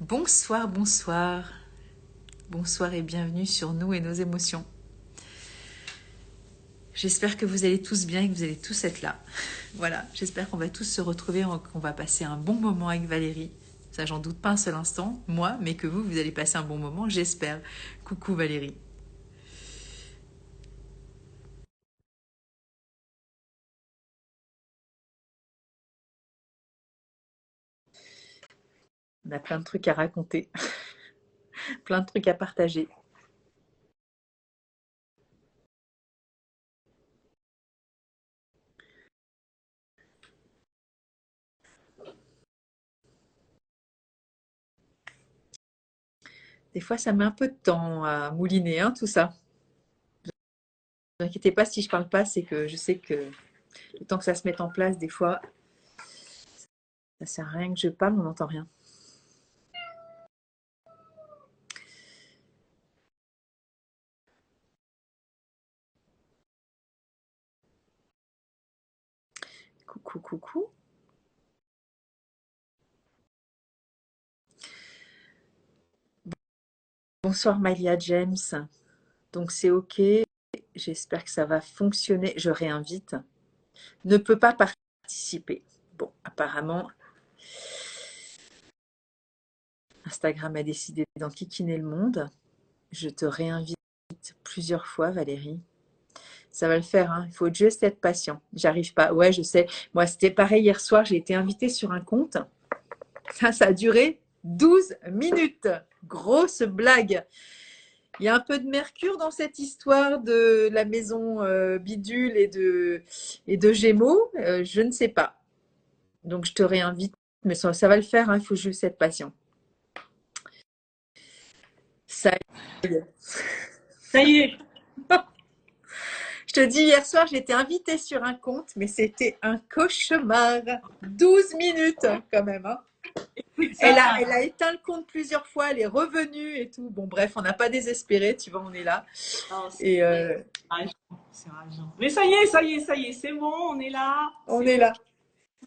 Bonsoir, bonsoir. Bonsoir et bienvenue sur Nous et nos émotions. J'espère que vous allez tous bien et que vous allez tous être là. Voilà, j'espère qu'on va tous se retrouver, qu'on va passer un bon moment avec Valérie. Ça, j'en doute pas un seul instant, moi, mais que vous allez passer un bon moment, j'espère. Coucou Valérie. On a plein de trucs à raconter, plein de trucs à partager. Des fois, ça met un peu de temps à mouliner, hein, tout ça. Ne vous inquiétez pas si je parle pas, c'est que je sais que le temps que ça se mette en place, des fois, ça sert à rien que je parle, on n'entend rien. Coucou, coucou. Bonsoir Malia James. Donc c'est OK. J'espère que ça va fonctionner. Je réinvite. Ne peut pas participer. Bon, apparemment, Instagram a décidé d'enquiquiner le monde. Je te réinvite plusieurs fois, Valérie. Ça va le faire, hein. Il faut juste être patient. J'arrive pas. Ouais, je sais. Moi, c'était pareil hier soir. J'ai été invitée sur un compte. Ça a duré 12 minutes. Grosse blague. Il y a un peu de mercure dans cette histoire de la maison bidule et de Gémeaux. Je ne sais pas. Donc, je te réinvite. Mais ça va le faire. Il faut juste être patient. Ça y est. Ça y est. Je te dis, hier soir, j'ai été invitée sur un compte, mais c'était un cauchemar. 12 minutes quand même. Hein. Elle a éteint le compte plusieurs fois, elle est revenue et tout. Bon, bref, on n'a pas désespéré, tu vois, on est là. Non, Et rageant, c'est rageant. Mais ça y est, ça y est, ça y est, c'est bon, on est là. on C'est est là.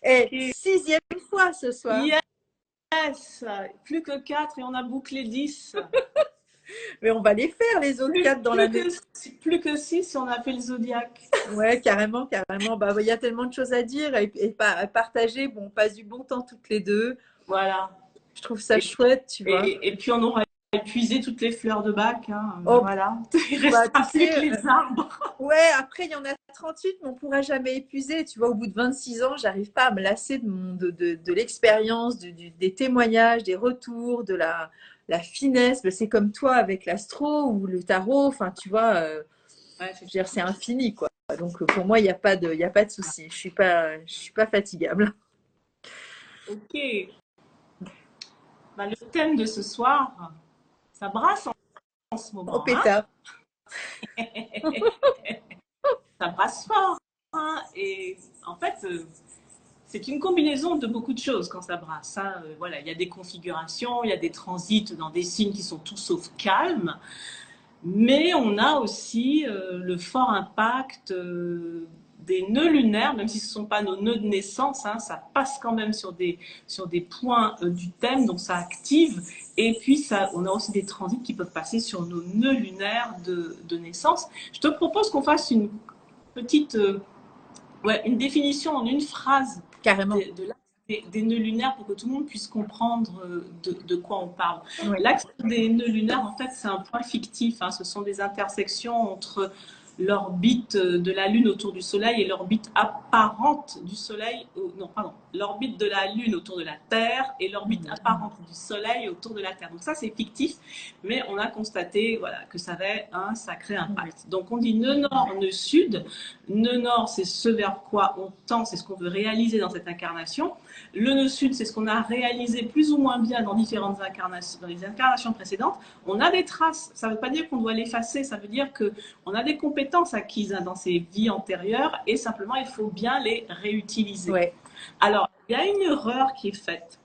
Et OK. 6e fois ce soir. Yes! Plus que 4 et on a bouclé 10. Mais on va les faire, les autres Plus, 4 dans plus, l'année. que, plus que 6 et on a fait le zodiaque. Ouais, carrément, carrément. Bah, il y a tellement de choses à dire et à partager. Bon, on passe du bon temps toutes les deux. Voilà. Je trouve ça Et, chouette, tu vois. et puis on aura épuisé toutes les fleurs de bac. Hein. Oh, Voilà. Il bah, tu restera plus que sais, les arbres. ouais, après, il y en a 38, mais on pourra jamais épuiser. Tu vois, au bout de 26 ans, j'arrive pas à me lasser de l'expérience, des témoignages, des retours, la finesse. Ben, c'est comme toi avec l'astro ou le tarot. Enfin, tu vois, Ouais, je veux dire, c'est infini, quoi. Donc, pour moi, il y a pas de souci. Je suis pas fatigable. OK. Bah, le thème de ce soir, ça brasse en ce Au moment. Hein. pétard. Ça brasse fort. Hein. Et en fait, c'est une combinaison de beaucoup de choses quand ça brasse. Hein. Voilà, il y a des configurations, il y a des transits dans des signes qui sont tout sauf calmes, mais on a aussi le fort impact des nœuds lunaires, même si ce ne sont pas nos nœuds de naissance, hein, ça passe quand même sur des points du thème, donc ça active. Et puis, ça, on a aussi des transits qui peuvent passer sur nos nœuds lunaires de naissance. Je te propose qu'on fasse une petite une définition en une phrase Carrément. des nœuds lunaires pour que tout le monde puisse comprendre de quoi on parle. Ouais. L'axe des nœuds lunaires, en fait, c'est un point fictif. Hein. Ce sont des intersections entre l'orbite de la Lune autour du Soleil et l'orbite apparente du Soleil, non, pardon, l'orbite de la Lune autour de la Terre et l'orbite apparente du Soleil autour de la Terre. Donc ça, c'est fictif, mais on a constaté voilà, que ça avait un sacré impact. Donc on dit nœud nord, nœud sud. Nœud nord, c'est ce vers quoi on tend, c'est ce qu'on veut réaliser dans cette incarnation. Le nœud sud, c'est ce qu'on a réalisé plus ou moins bien dans différentes incarnations, dans les incarnations précédentes. On a des traces, ça ne veut pas dire qu'on doit l'effacer, ça veut dire qu'on a des compétences acquises dans ces vies antérieures et simplement il faut bien les réutiliser. Ouais. Alors, il y a une erreur qui est faite,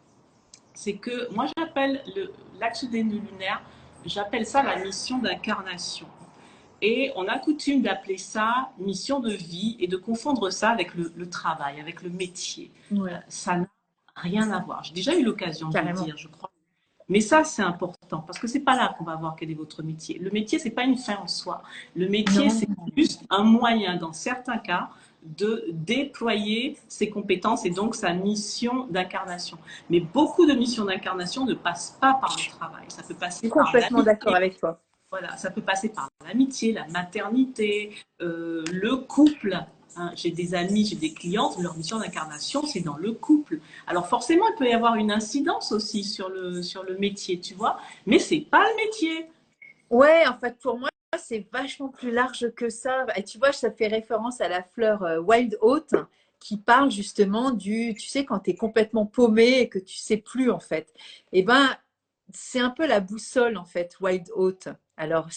c'est que moi j'appelle l'axe des nœuds lunaires, j'appelle ça la mission d'incarnation. Et on a coutume d'appeler ça mission de vie et de confondre ça avec le travail, avec le métier. Ouais. Ça n'a rien à voir. J'ai déjà eu l'occasion de le Carrément. dire, je crois, Mais ça, c'est important parce que c'est pas là qu'on va voir quel est votre métier. Le métier, c'est pas une fin en soi. Le métier, c'est Non. juste un moyen, dans certains cas, de déployer ses compétences et donc sa mission d'incarnation. Mais beaucoup de missions d'incarnation ne passent pas par le travail. Ça peut passer par Complètement d'accord l'amitié. avec toi. Voilà, ça peut passer par l'amitié, la maternité, le couple. Hein. J'ai des amis, j'ai des clientes, leur mission d'incarnation, c'est dans le couple. Alors forcément, il peut y avoir une incidence aussi sur le métier, tu vois, mais c'est pas le métier. Ouais, en fait, pour moi, c'est vachement plus large que ça. Et tu vois, ça fait référence à la fleur Wild Oat qui parle justement du, tu sais, quand tu es complètement paumé et que tu sais plus, en fait. Eh ben, c'est un peu la boussole, en fait, Wild Oat. Alors,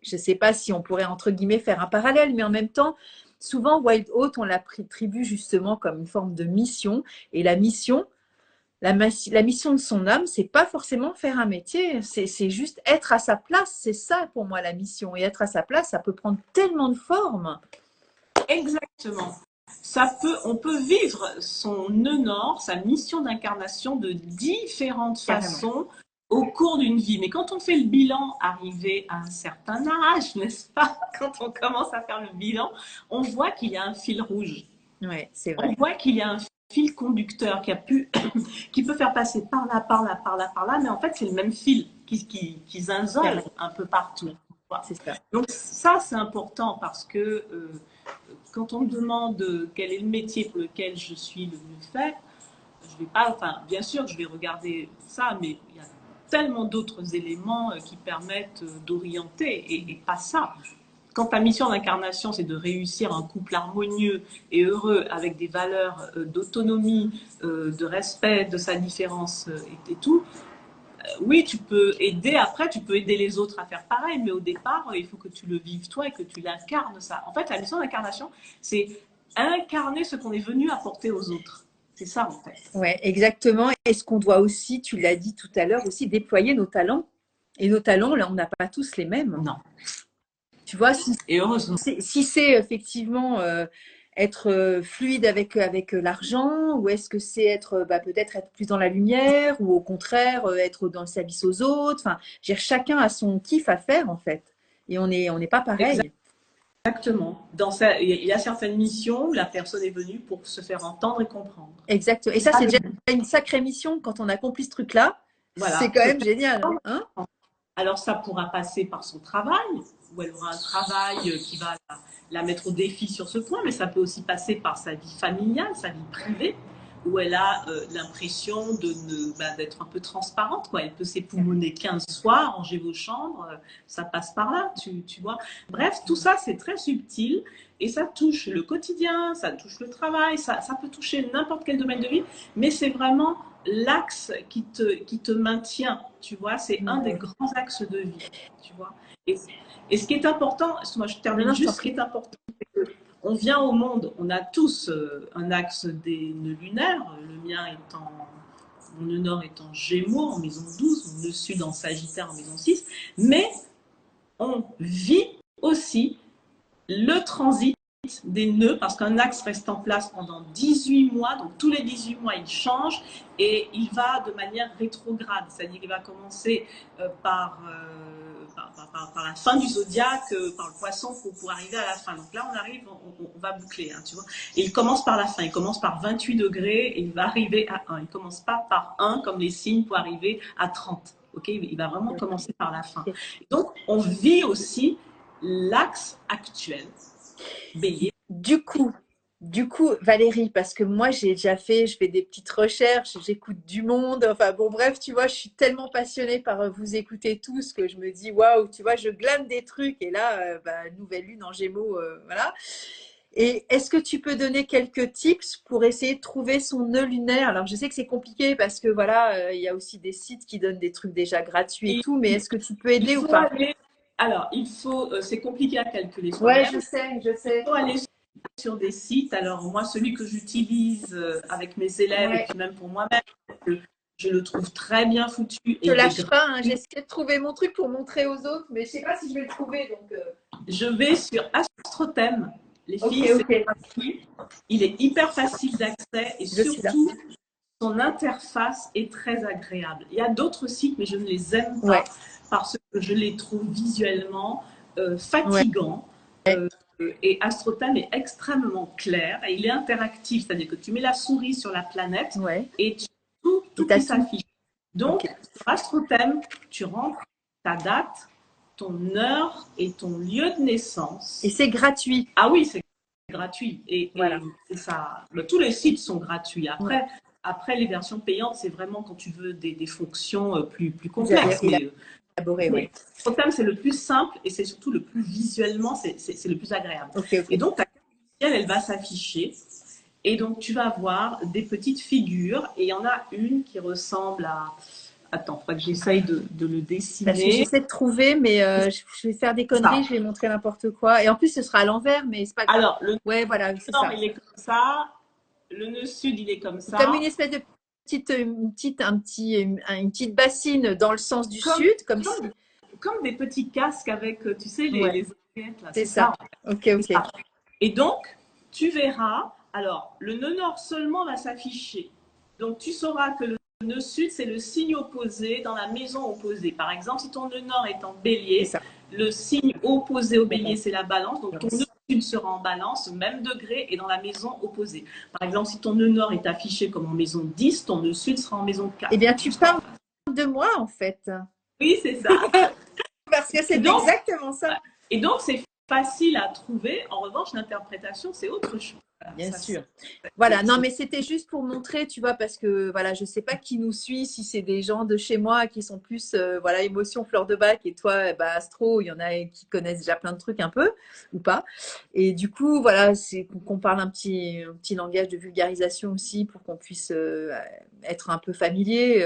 je sais pas si on pourrait, entre guillemets, faire un parallèle, mais en même temps, souvent, Wild Oat, on l'attribue justement comme une forme de mission. Et la mission, la mission de son âme, c'est pas forcément faire un métier, c'est juste être à sa place. C'est ça pour moi la mission. Et être à sa place, ça peut prendre tellement de formes. Exactement. Ça peut, on peut vivre son nœud nord, sa mission d'incarnation de différentes Carrément. façons au cours d'une vie. Mais quand on fait le bilan arrivé à un certain âge, n'est-ce pas? Quand on commence à faire le bilan, on voit qu'il y a un fil rouge. Ouais, c'est On vrai. voit qu'il y a un fil conducteur qui peut faire passer par là, par là, par là, par là, mais en fait, c'est le même fil qui zinzole Carrément. un peu partout. C'est ça. Donc ça, c'est important parce que quand on me demande quel est le métier pour lequel je suis le mieux fait, je vais pas, enfin, bien sûr, je vais regarder ça, mais il y a tellement d'autres éléments qui permettent d'orienter et pas ça. Quand ta mission d'incarnation, c'est de réussir un couple harmonieux et heureux avec des valeurs d'autonomie, de respect de sa différence et tout, oui, tu peux aider après, tu peux aider les autres à faire pareil, mais au départ, il faut que tu le vives toi et que tu l'incarnes ça. En fait, la mission d'incarnation, c'est incarner ce qu'on est venu apporter aux autres. C'est ça, en fait. Ouais, exactement. Est-ce qu'on doit aussi, tu l'as dit tout à l'heure, aussi déployer nos talents? Et nos talents, là, on n'a pas tous les mêmes. Non. Tu vois, si Et heureusement. si c'est effectivement être fluide avec l'argent, ou est-ce que c'est être peut-être être plus dans la lumière, ou au contraire être dans le service aux autres. Enfin, chacun a son kiff à faire en fait, et on n'est pas pareil. Exactement. Il y a certaines missions où la personne est venue pour se faire entendre et comprendre. Exact. Et C'est ça, pas c'est le déjà but. une sacrée mission quand on accomplit ce truc-là. C'est Voilà. quand même génial, hein? Alors ça pourra passer par son travail, où elle aura un travail qui va la mettre au défi sur ce point, mais ça peut aussi passer par sa vie familiale, sa vie privée, où elle a l'impression d'être un peu transparente, quoi. Elle peut s'époumoner 15 soirs, ranger vos chambres, ça passe par là, tu vois. Bref, tout ça, c'est très subtil et ça touche le quotidien, ça touche le travail, ça peut toucher n'importe quel domaine de vie, mais c'est vraiment l'axe qui te maintient, tu vois. C'est un des Ouais. grands axes de vie, tu vois. Et, et ce qui est important, moi je Non, termine non, je t'en juste, ce qui prie. est important, on vient au monde, on a tous un axe des nœuds lunaires, le mien étant, mon nœud nord étant Gémeaux en maison 12, mon nœud sud en Sagittaire en maison 6, mais on vit aussi le transit des nœuds parce qu'un axe reste en place pendant 18 mois, donc tous les 18 mois il change et il va de manière rétrograde, c'est-à-dire qu'il va commencer par la fin du zodiaque, par le poisson pour arriver à la fin. Donc là on arrive, on va boucler, hein, tu vois. Et il commence par la fin, il commence par 28 degrés et il va arriver à 1. Il ne commence pas par 1 comme les signes pour arriver à 30. Okay, il va vraiment commencer par la fin. Donc on vit aussi l'axe actuel. Bélier. Du coup, Valérie, parce que moi j'ai déjà fait, je fais des petites recherches, j'écoute du monde, enfin bon bref, tu vois, je suis tellement passionnée par vous écouter tous que je me dis waouh, tu vois, je glane des trucs et là, nouvelle lune en Gémeaux, voilà. Et est-ce que tu peux donner quelques tips pour essayer de trouver son nœud lunaire? Alors je sais que c'est compliqué parce que voilà, il y a aussi des sites qui donnent des trucs déjà gratuits et Et tout, mais est-ce que tu peux il aider ou faut pas? aller. Alors, c'est compliqué à calculer Ouais, soi-même. je sais, je Il sais. faut aller sur des sites. Alors, moi, celui que j'utilise avec mes élèves et Ouais. puis même pour moi-même, je le trouve très bien foutu Je et te il est lâche pas, hein. gratuit. J'essaie de trouver mon truc pour montrer aux autres, mais je sais pas si je vais le trouver. Donc, Je vais sur Astrothème. Les ok, filles, c'est ok, gratuit. Il est hyper facile d'accès et je suis là. surtout, son interface est très agréable. Il y a d'autres sites, mais je ne les aime pas Ouais. parce que je les trouve visuellement Ouais. fatigants. Et AstroTime est extrêmement clair et il est interactif, c'est-à-dire que tu mets la souris sur la planète Ouais. et tout Et qui t'as tout. s'affiche. Donc, Ok. sur AstroTime, tu rentres ta date, ton heure et ton lieu de naissance. Et c'est gratuit. Ah oui, c'est gratuit. Voilà. Et ça, tous les sites sont gratuits. Après, Ouais. après les versions payantes, c'est vraiment quand tu veux des fonctions plus complexes. Mais Élaboré, ouais. AstroTime, c'est le plus simple et c'est surtout le plus visuellement, c'est le plus agréable. Ok, ok. Et donc, ta carte du ciel, elle va s'afficher. Et donc, tu vas voir des petites figures. Et il y en a une qui ressemble à... Attends, il faudra que j'essaye de le dessiner. Parce que j'essaie de trouver, mais je vais faire des conneries, je vais montrer n'importe quoi. Et en plus, ce sera à l'envers, mais c'est pas grave. Alors, le Ouais, voilà, c'est nord, ça. il est comme ça. Le nœud sud, il est comme ça. Comme une espèce de une petite bassine dans le sens du sud, comme des petits casques avec, tu sais, les oreillettes, là. C'est ça. Ok, ok. Ça. Et donc, tu verras, alors, le nœud nord seulement va s'afficher. Donc, tu sauras que le nœud sud, c'est le signe opposé dans la maison opposée. Par exemple, si ton nœud nord est en bélier, le signe opposé au bélier, c'est la balance. Donc, ton nœud sud sera en balance, même degré, et dans la maison opposée. Par exemple, si ton nœud nord est affiché comme en maison 10, ton nœud sud sera en maison 4. Eh bien, tu parles de moi, en fait. Oui, c'est ça. Parce que c'est exactement ça. Et donc, c'est facile à trouver. En revanche, l'interprétation, c'est autre chose. Bien sûr. Voilà, non, mais c'était juste pour montrer, tu vois, parce que voilà, je sais pas qui nous suit, si c'est des gens de chez moi qui sont plus, voilà, émotion, fleur de bac, et toi, bah, astro, il y en a qui connaissent déjà plein de trucs un peu, ou pas. Et du coup, voilà, c'est qu'on parle un petit langage de vulgarisation aussi pour qu'on puisse être un peu familier.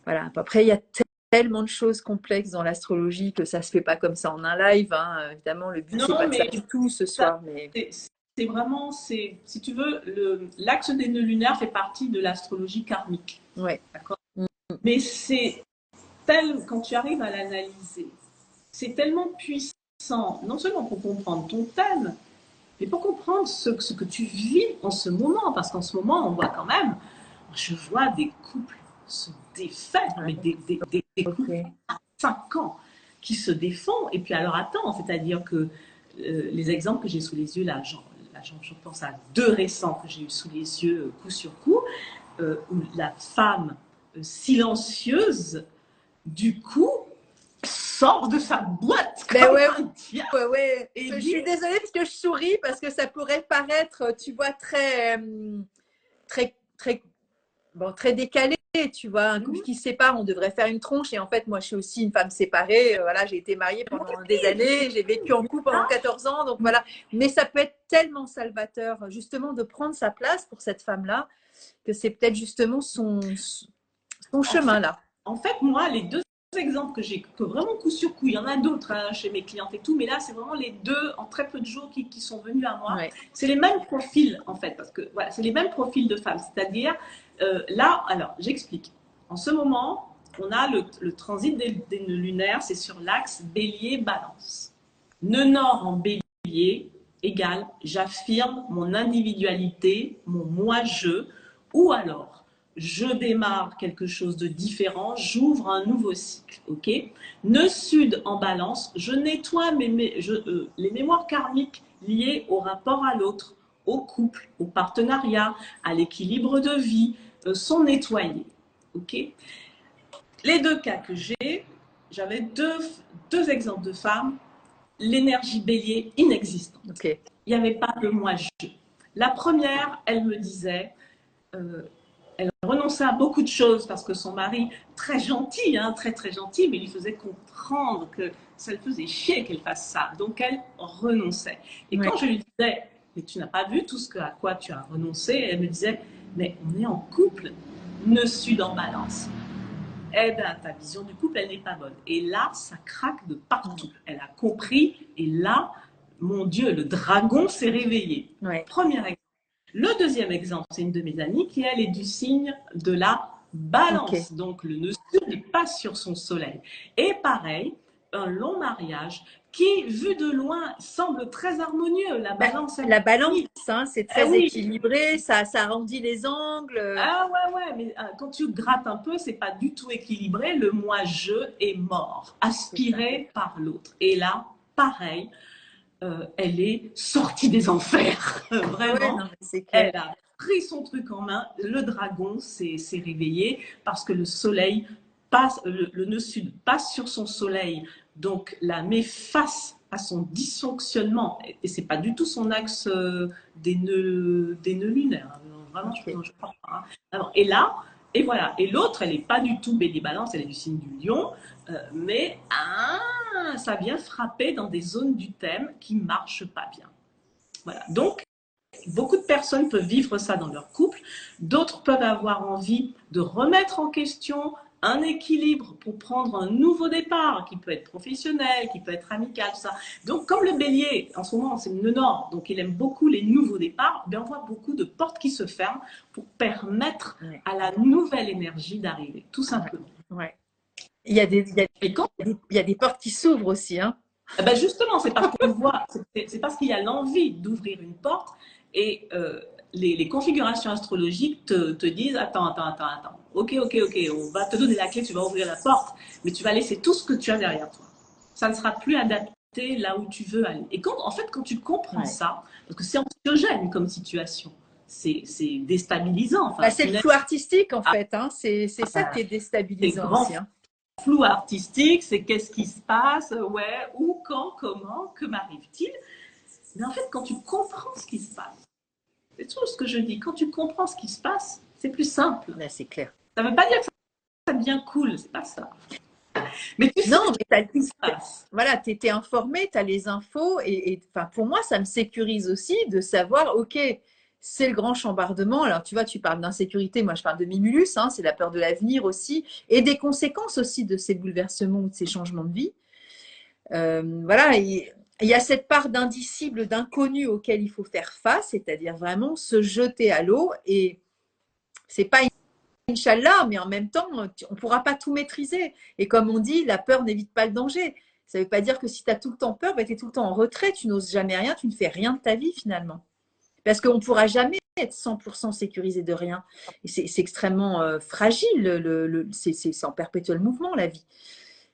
Voilà, après, il y a tellement de choses complexes dans l'astrologie que ça se fait pas comme ça en un live. Hein. Évidemment, le but, c'est pas de ça du tout ce soir. Mais... C'est vraiment, si tu veux, l'axe des nœuds lunaires fait partie de l'astrologie karmique. Ouais. D'accord. Mais c'est quand tu arrives à l'analyser, c'est tellement puissant, non seulement pour comprendre ton thème, mais pour comprendre ce que tu vis en ce moment. Parce qu'en ce moment, on voit quand même, je vois des couples se défaire, mais des couples à 5 ans qui se défont. Et puis alors attends, c'est-à-dire que les exemples que j'ai sous les yeux là, je pense à 2 récents que j'ai eu sous les yeux coup sur coup, où la femme silencieuse, du coup, sort de sa boîte. Ben ouais. Et je suis désolée parce que je souris parce que ça pourrait paraître, tu vois, très décalé, tu vois, un couple qui se sépare, on devrait faire une tronche et en fait, moi, je suis aussi une femme séparée, voilà, j'ai été mariée pendant des années, j'ai vécu en couple pendant 14 ans, donc voilà, mais ça peut être tellement salvateur, justement, de prendre sa place pour cette femme-là, que c'est peut-être justement son chemin, là. En fait, moi, les 2 exemples que j'ai, que vraiment coup sur coup, il y en a d'autres hein, chez mes clientes et tout, mais là, c'est vraiment les 2 en très peu de jours qui sont venus à moi. Ouais. C'est les mêmes profils, en fait, parce que voilà, c'est les mêmes profils de femmes. C'est-à-dire, là, alors, j'explique. En ce moment, on a le transit des nœuds lunaires, c'est sur l'axe bélier-balance. Nœud nord en bélier égale j'affirme mon individualité, mon moi-je, ou alors je démarre quelque chose de différent, j'ouvre un nouveau cycle, ok? Nœud sud en balance, je nettoie les mémoires karmiques liées au rapport à l'autre, au couple, au partenariat, à l'équilibre de vie, sont nettoyés, ok? Les 2 cas que j'avais deux exemples de femmes, l'énergie bélier inexistante. Okay. Il n'y avait pas de moi-je. La première, elle me disait... elle renonçait à beaucoup de choses parce que son mari, très gentil, hein, très très gentil, mais lui faisait comprendre que ça le faisait chier qu'elle fasse ça. Donc elle renonçait. Et quand je lui disais, mais tu n'as pas vu tout ce à quoi tu as renoncé, elle me disait, mais on est en couple, nœud sud en balance. Eh bien, ta vision du couple, elle n'est pas bonne. Et là, ça craque de partout. Elle a compris, et là, mon Dieu, le dragon s'est réveillé. Ouais. Premier exemple. Le deuxième exemple, c'est une de mes amies qui, elle, est du signe de la balance. Okay. Donc, le nœud sud n'est pas sur son soleil. Et pareil, un long mariage qui, vu de loin, semble très harmonieux. La Bah, balance, elle la balance, est. hein, c'est Eh très oui, équilibré, ça arrondit les angles. ah ouais, ouais, mais quand tu grattes un peu, c'est pas du tout équilibré. Le moi-je est mort, C'est ça. aspiré par l'autre. Et là, pareil, elle est sortie des enfers. Ouais, Vraiment, non, mais c'est clair. elle a pris son truc en main. Le dragon s'est réveillé parce que le soleil passe, le nœud sud passe sur son soleil, donc la met face à son dysfonctionnement. Et c'est pas du tout son axe des nœuds lunaires. Vraiment, Ok. je crois pas. Hein. Alors, et là, et voilà. Et l'autre, elle n'est pas du tout bélier balance, elle est du signe du lion, mais ça vient frapper dans des zones du thème qui ne marchent pas bien. Voilà. Donc, beaucoup de personnes peuvent vivre ça dans leur couple, d'autres peuvent avoir envie de remettre en question un équilibre pour prendre un nouveau départ qui peut être professionnel, qui peut être amical, tout ça. Donc, comme le bélier, en ce moment, c'est le nœud nord, donc il aime beaucoup les nouveaux départs, ben, on voit beaucoup de portes qui se ferment pour permettre Ouais. à la nouvelle énergie d'arriver, tout Ouais. simplement. Ouais. Il y a des, il y a, Et quand il y a des portes qui s'ouvrent aussi, hein. eh ben justement, c'est parce qu'on voit, c'est parce qu'il y a l'envie d'ouvrir une porte et les configurations astrologiques te disent attends. Ok, on va te donner la clé, tu vas ouvrir la porte, mais tu vas laisser tout ce que tu as derrière toi. Ça ne sera plus adapté là où tu veux aller. Et en fait, quand tu comprends Ouais. ça, parce que c'est anxiogène comme situation, c'est déstabilisant. Bah, Enfin, c'est le flou artistique, en ah, fait, hein. C'est ça qui est c'est déstabilisant grand aussi, hein. flou artistique, c'est qu'est-ce qui se passe, ouais, où, quand, comment, que m'arrive-t-il. Mais en fait, quand tu comprends ce qui se passe, c'est tout ce que je dis, quand tu comprends ce qui se passe, c'est plus simple. Là, c'est clair. Ça ne veut pas dire que ça devient cool, c'est pas ça. Mais tu sais Non, mais ce qui se passe. voilà, tu étais informé, tu as les infos. Enfin, pour moi, ça me sécurise aussi de savoir, OK, c'est le grand chambardement. Alors, tu vois, tu parles d'insécurité, moi, je parle de Mimulus, hein, c'est la peur de l'avenir aussi, et des conséquences aussi de ces bouleversements ou de ces changements de vie. Voilà, il y a cette part d'indicible, d'inconnu auquel il faut faire face, c'est-à-dire vraiment se jeter à l'eau. Et c'est pas Inch'Allah, mais en même temps, on ne pourra pas tout maîtriser. Et comme on dit, la peur n'évite pas le danger. Ça ne veut pas dire que si tu as tout le temps peur, bah, tu es tout le temps en retrait, tu n'oses jamais rien, tu ne fais rien de ta vie finalement. Parce qu'on ne pourra jamais être 100% sécurisé de rien. C'est extrêmement fragile, c'est en perpétuel mouvement la vie.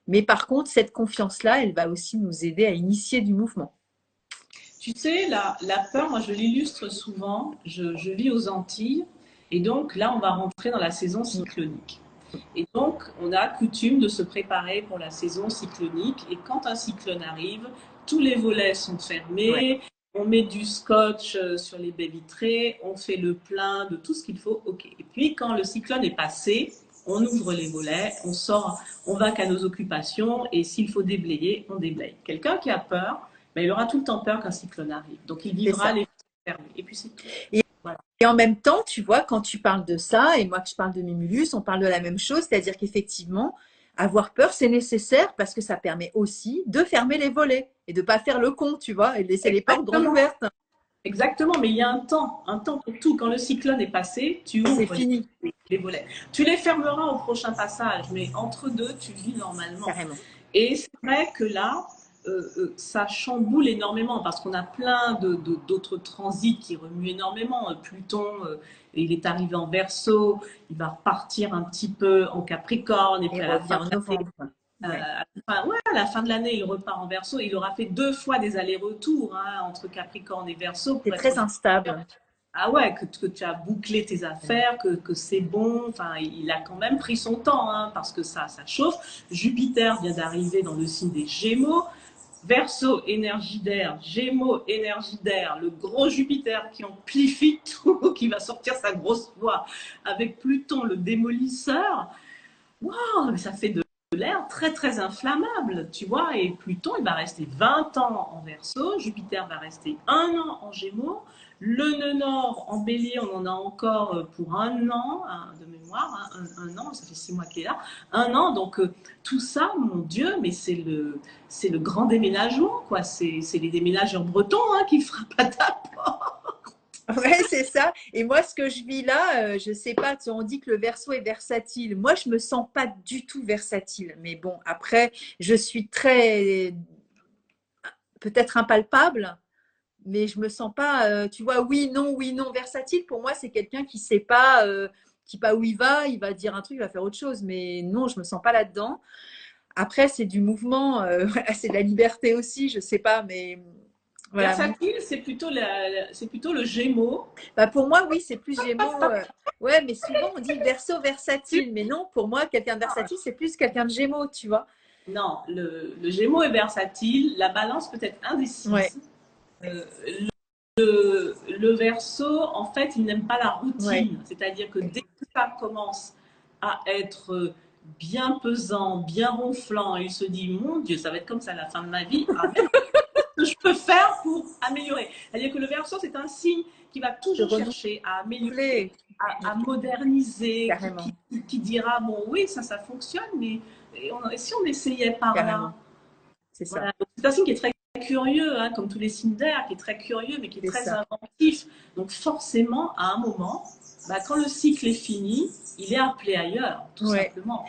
Mais par contre, cette confiance-là, elle va aussi nous aider à initier du mouvement. Tu sais, la peur, moi je l'illustre souvent, je vis aux Antilles, et donc là on va rentrer dans la saison cyclonique. Et donc on a coutume de se préparer pour la saison cyclonique, et quand un cyclone arrive, tous les volets sont Ouais, fermés, on met du scotch sur les baies vitrées, on fait le plein de tout ce qu'il faut, ok. Et puis quand le cyclone est passé, on ouvre les volets, on sort, on va qu'à nos occupations, et s'il faut déblayer, on déblaye. Quelqu'un qui a peur, mais il aura tout le temps peur qu'un cyclone arrive. Donc il c'est vivra ça. les fermés. Et puis c'est tout. Et, Voilà. et en même temps, tu vois, quand tu parles de ça, et moi que je parle de Mimulus, on parle de la même chose, c'est-à-dire qu'effectivement, avoir peur, c'est nécessaire parce que ça permet aussi de fermer les volets et de ne pas faire le con, tu vois, et de laisser les portes grandes Exactement. ouvertes. Exactement, mais il y a un temps pour tout. Quand le cyclone est passé, tu C'est ouvres fini, les volets. Tu les fermeras au prochain passage, mais entre deux, tu vis normalement. carrément. Et c'est vrai que là, ça chamboule énormément parce qu'on a plein d'autres transits qui remuent énormément. Pluton, il est arrivé en Verseau, il va repartir un petit peu en Capricorne, et Et puis à la revient fin en de l'année, novembre. Ouais. à la fin de l'année, il repart en Verseau. Il aura fait 2 fois des allers-retours entre Capricorne et Verseau pour C'est être très sûr. instable. Ah ouais, que tu as bouclé tes affaires, que c'est bon. Enfin, il a quand même pris son temps, parce que ça chauffe. Jupiter vient d'arriver dans le signe des Gémeaux. Verseau, énergie d'air. Gémeaux, énergie d'air. Le gros Jupiter qui amplifie tout, qui va sortir sa grosse voix. Avec Pluton, le démolisseur. Waouh, mais ça fait de l'air très très inflammable, tu vois. Et Pluton, il va rester 20 ans en Verseau. Jupiter va rester 1 an en Gémeaux. Le nœud nord en bélier, on en a encore pour 1 an de mémoire, un an, ça fait 6 mois qu'il est là, 1 an, donc tout ça, mon Dieu, mais c'est le grand déménagement, quoi, c'est les déménageurs bretons qui frappent à ta porte. Ouais, c'est ça. Et moi, ce que je vis là, je sais pas, on dit que le Verseau est versatile. Moi, je me sens pas du tout versatile. Mais bon, après, je suis très, peut-être impalpable, mais je me sens pas, tu vois, oui, non, versatile. Pour moi, c'est quelqu'un qui sait pas, qui pas où il va dire un truc, il va faire autre chose. Mais non, je me sens pas là-dedans. Après, c'est du mouvement, c'est de la liberté aussi, je sais pas, mais voilà. Versatile, c'est plutôt le Gémeaux. Bah pour moi, oui, c'est plus Gémeaux. Ouais, mais souvent on dit Verseau versatile, mais non, pour moi, quelqu'un de versatile, c'est plus quelqu'un de Gémeaux, tu vois. Non, le Gémeaux est versatile, la Balance peut être Ouais, indécise. Euh, le Verseau, en fait, il n'aime pas la ouais, routine. C'est-à-dire que dès que ça commence à être bien pesant, bien ronflant, il se dit, mon Dieu, ça va être comme ça à la fin de ma vie. Ah, mais que je peux faire pour améliorer. C'est-à-dire que le Verseau, c'est un signe qui va de toujours chercher à améliorer, renouveler, à moderniser, carrément, qui dira, bon, oui, ça fonctionne, mais et si on essayait par là? carrément, c'est ça, Voilà. C'est un signe qui est très curieux, hein, comme tous les signes d'air, qui est très curieux, mais qui est c'est très ça. inventif. Donc forcément, à un moment, bah, quand le cycle est fini, il est appelé ailleurs, tout Ouais. simplement.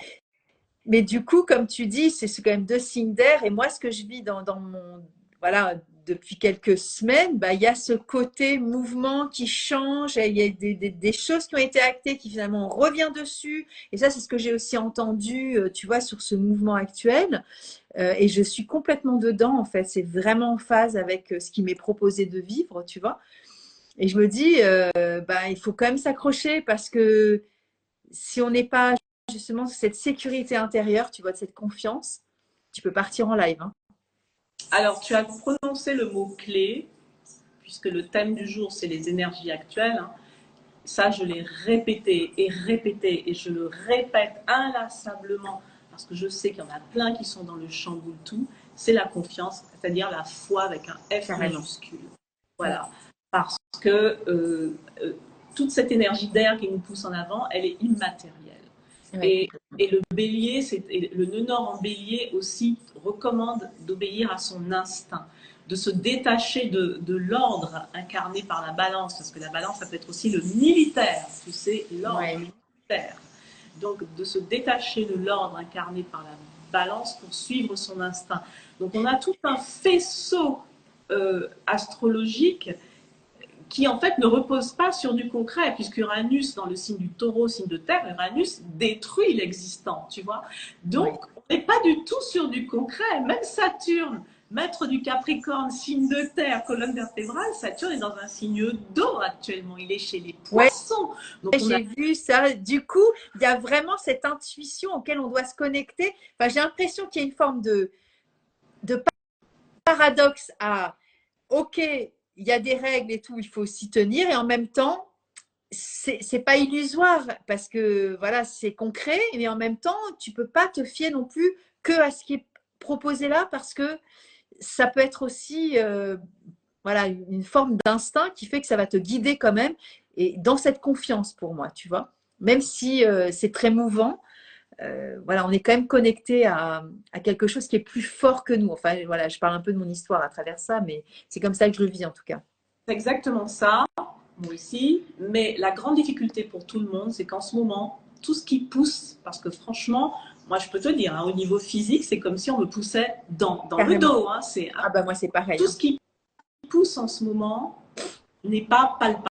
Mais du coup, comme tu dis, c'est quand même deux signes d'air. Et moi, ce que je vis dans mon, voilà, depuis quelques semaines, bah, il y a ce côté mouvement qui change. Et il y a des choses qui ont été actées qui finalement on revient dessus. Et ça, c'est ce que j'ai aussi entendu, tu vois, sur ce mouvement actuel. Et je suis complètement dedans, en fait. C'est vraiment en phase avec ce qui m'est proposé de vivre, tu vois. Et je me dis, bah, il faut quand même s'accrocher parce que si on n'est pas justement cette sécurité intérieure, tu vois, de cette confiance, tu peux partir en live. Hein. Alors, tu as prononcé le mot clé, puisque le thème du jour, c'est les énergies actuelles. Hein. Ça, je l'ai répété, et je le répète inlassablement, parce que je sais qu'il y en a plein qui sont dans le chamboule tout. C'est la confiance, c'est-à-dire la foi avec un F Carrément. majuscule. Mm. Voilà. Parce que toute cette énergie d'air qui nous pousse en avant, elle est immatérielle. Ouais, Et, complètement. et le bélier, le nœud nord en bélier aussi recommande d'obéir à son instinct, de se détacher de l'ordre incarné par la balance, parce que la balance, ça peut être aussi le militaire, tu sais, l'ordre Ouais. militaire. Donc, de se détacher de l'ordre incarné par la balance pour suivre son instinct. Donc, on a tout un faisceau astrologique qui en fait ne repose pas sur du concret, puisque Uranus, dans le signe du taureau, signe de terre, Uranus détruit l'existant, tu vois. Ouais. Donc, on n'est pas du tout sur du concret. Même Saturne, maître du Capricorne, signe de terre, colonne vertébrale, Saturne est dans un signe d'eau actuellement. Il est chez les Ouais, poissons. Donc, on a j'ai vu ça. Du coup, il y a vraiment cette intuition auquel on doit se connecter. Enfin, j'ai l'impression qu'il y a une forme de paradoxe à OK, il y a des règles et tout, il faut s'y tenir, et en même temps, c'est pas illusoire parce que voilà, c'est concret, mais en même temps, tu peux pas te fier non plus que à ce qui est proposé là parce que ça peut être aussi voilà, une forme d'instinct qui fait que ça va te guider quand même et dans cette confiance pour moi, tu vois. Même si c'est très mouvant, voilà, on est quand même connecté à quelque chose qui est plus fort que nous. Enfin, voilà, je parle un peu de mon histoire à travers ça, mais c'est comme ça que je le vis en tout cas. exactement ça, moi aussi. Mais la grande difficulté pour tout le monde, c'est qu'en ce moment, tout ce qui pousse, parce que franchement, moi je peux te dire, hein, au niveau physique, c'est comme si on me poussait dans le Carrément. dos. Hein, Ah bah moi c'est pareil. tout Hein. ce qui pousse en ce moment n'est pas palpable.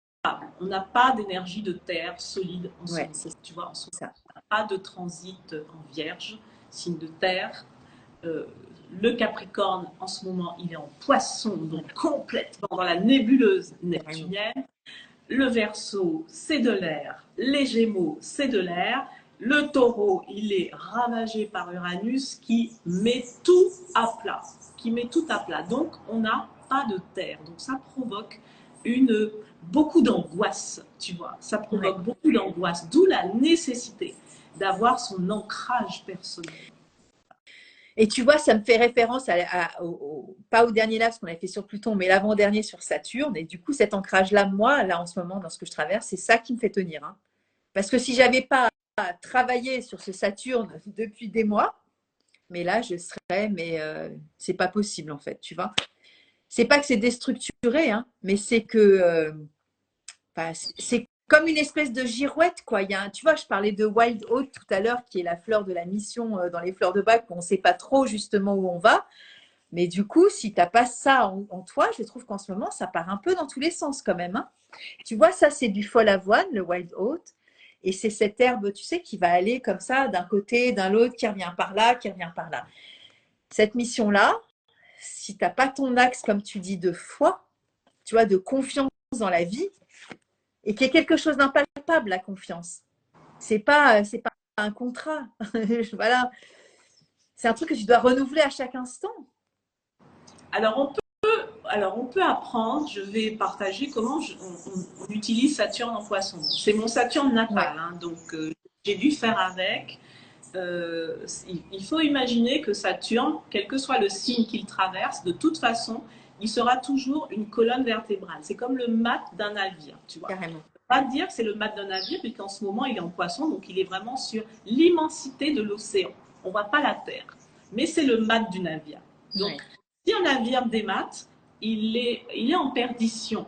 On n'a pas d'énergie de terre solide en ce Ouais, moment. c'est Tu vois, en ce moment, ça. on n'a pas de transit en vierge, signe de terre. Euh, le Capricorne, en ce moment, il est en poisson, Ouais, donc complètement dans la nébuleuse carrément. neptunienne. Le Verseau, c'est de l'air. Les Gémeaux, c'est de l'air. Le Taureau, il est ravagé par Uranus qui met tout à plat. Qui met tout à plat. Donc, on n'a pas de terre. Donc, ça provoque beaucoup d'angoisse, tu vois. Ça Ouais. provoque beaucoup d'angoisse. D'où la nécessité d'avoir son ancrage personnel. Et tu vois, ça me fait référence pas au dernier là, parce qu'on avait fait sur Pluton, mais l'avant-dernier sur Saturne. Et du coup, cet ancrage-là, moi, là, en ce moment, dans ce que je traverse, c'est ça qui me fait tenir. Hein. Parce que si j'avais pas travaillé sur ce Saturne depuis des mois, mais là, je serais, mais c'est pas possible, en fait, tu vois. C'est pas que c'est déstructuré, hein, mais c'est que Enfin, c'est comme une espèce de girouette, quoi. Tu vois, je parlais de Wild Oat tout à l'heure, qui est la fleur de la mission dans les fleurs de bac, où on ne sait pas trop justement où on va. Mais du coup, si tu n'as pas ça en toi, je trouve qu'en ce moment, ça part un peu dans tous les sens quand même, hein. Tu vois, ça, c'est du fol avoine, le Wild Oat. Et c'est cette herbe, tu sais, qui va aller comme ça, d'un côté, d'un l'autre, qui revient par là, qui revient par là. Cette mission-là, si tu n'as pas ton axe, comme tu dis, de foi, tu vois, de confiance dans la vie, et qu'il y ait quelque chose d'impalpable, la confiance. C'est pas un contrat. Voilà. C'est un truc que tu dois renouveler à chaque instant. Alors, on peut apprendre, je vais partager comment on utilise Saturne en poisson. C'est mon Saturne Ouais, natal, hein, donc j'ai dû faire avec. Il faut imaginer que Saturne, quel que soit le signe qu'il traverse, de toute façon, il sera toujours une colonne vertébrale. C'est comme le mât d'un navire, tu vois. carrément. On va dire que c'est le mât d'un navire, puisqu'en ce moment, il est en poisson, donc il est vraiment sur l'immensité de l'océan. On ne voit pas la terre, mais c'est le mât du navire. Donc, Ouais. si un navire démate, il est en perdition.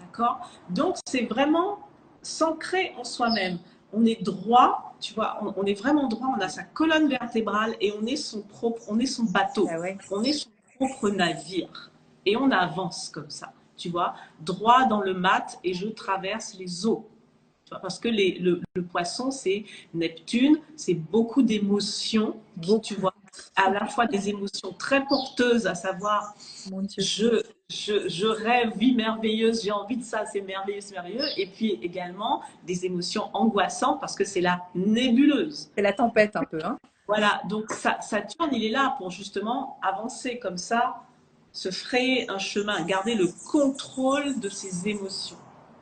D'accord. Donc, c'est vraiment s'ancrer en soi-même. On est droit, tu vois, on est vraiment droit, on a sa colonne vertébrale et on est son bateau, Ah ouais. on est son propre navire. Et on avance comme ça, tu vois, droit dans le mat et je traverse les eaux. Tu vois, parce que le poisson, c'est Neptune, c'est beaucoup d'émotions, tu Beaucoup. vois, à la fois des émotions très porteuses, à savoir Mon Dieu. je rêve, vie merveilleuse, j'ai envie de ça, c'est merveilleux, c'est merveilleux. Et puis également des émotions angoissantes parce que c'est la nébuleuse. C'est la tempête un peu, hein. Voilà, donc Saturne, il est là pour justement avancer comme ça, se frayer un chemin, garder le contrôle de ses émotions.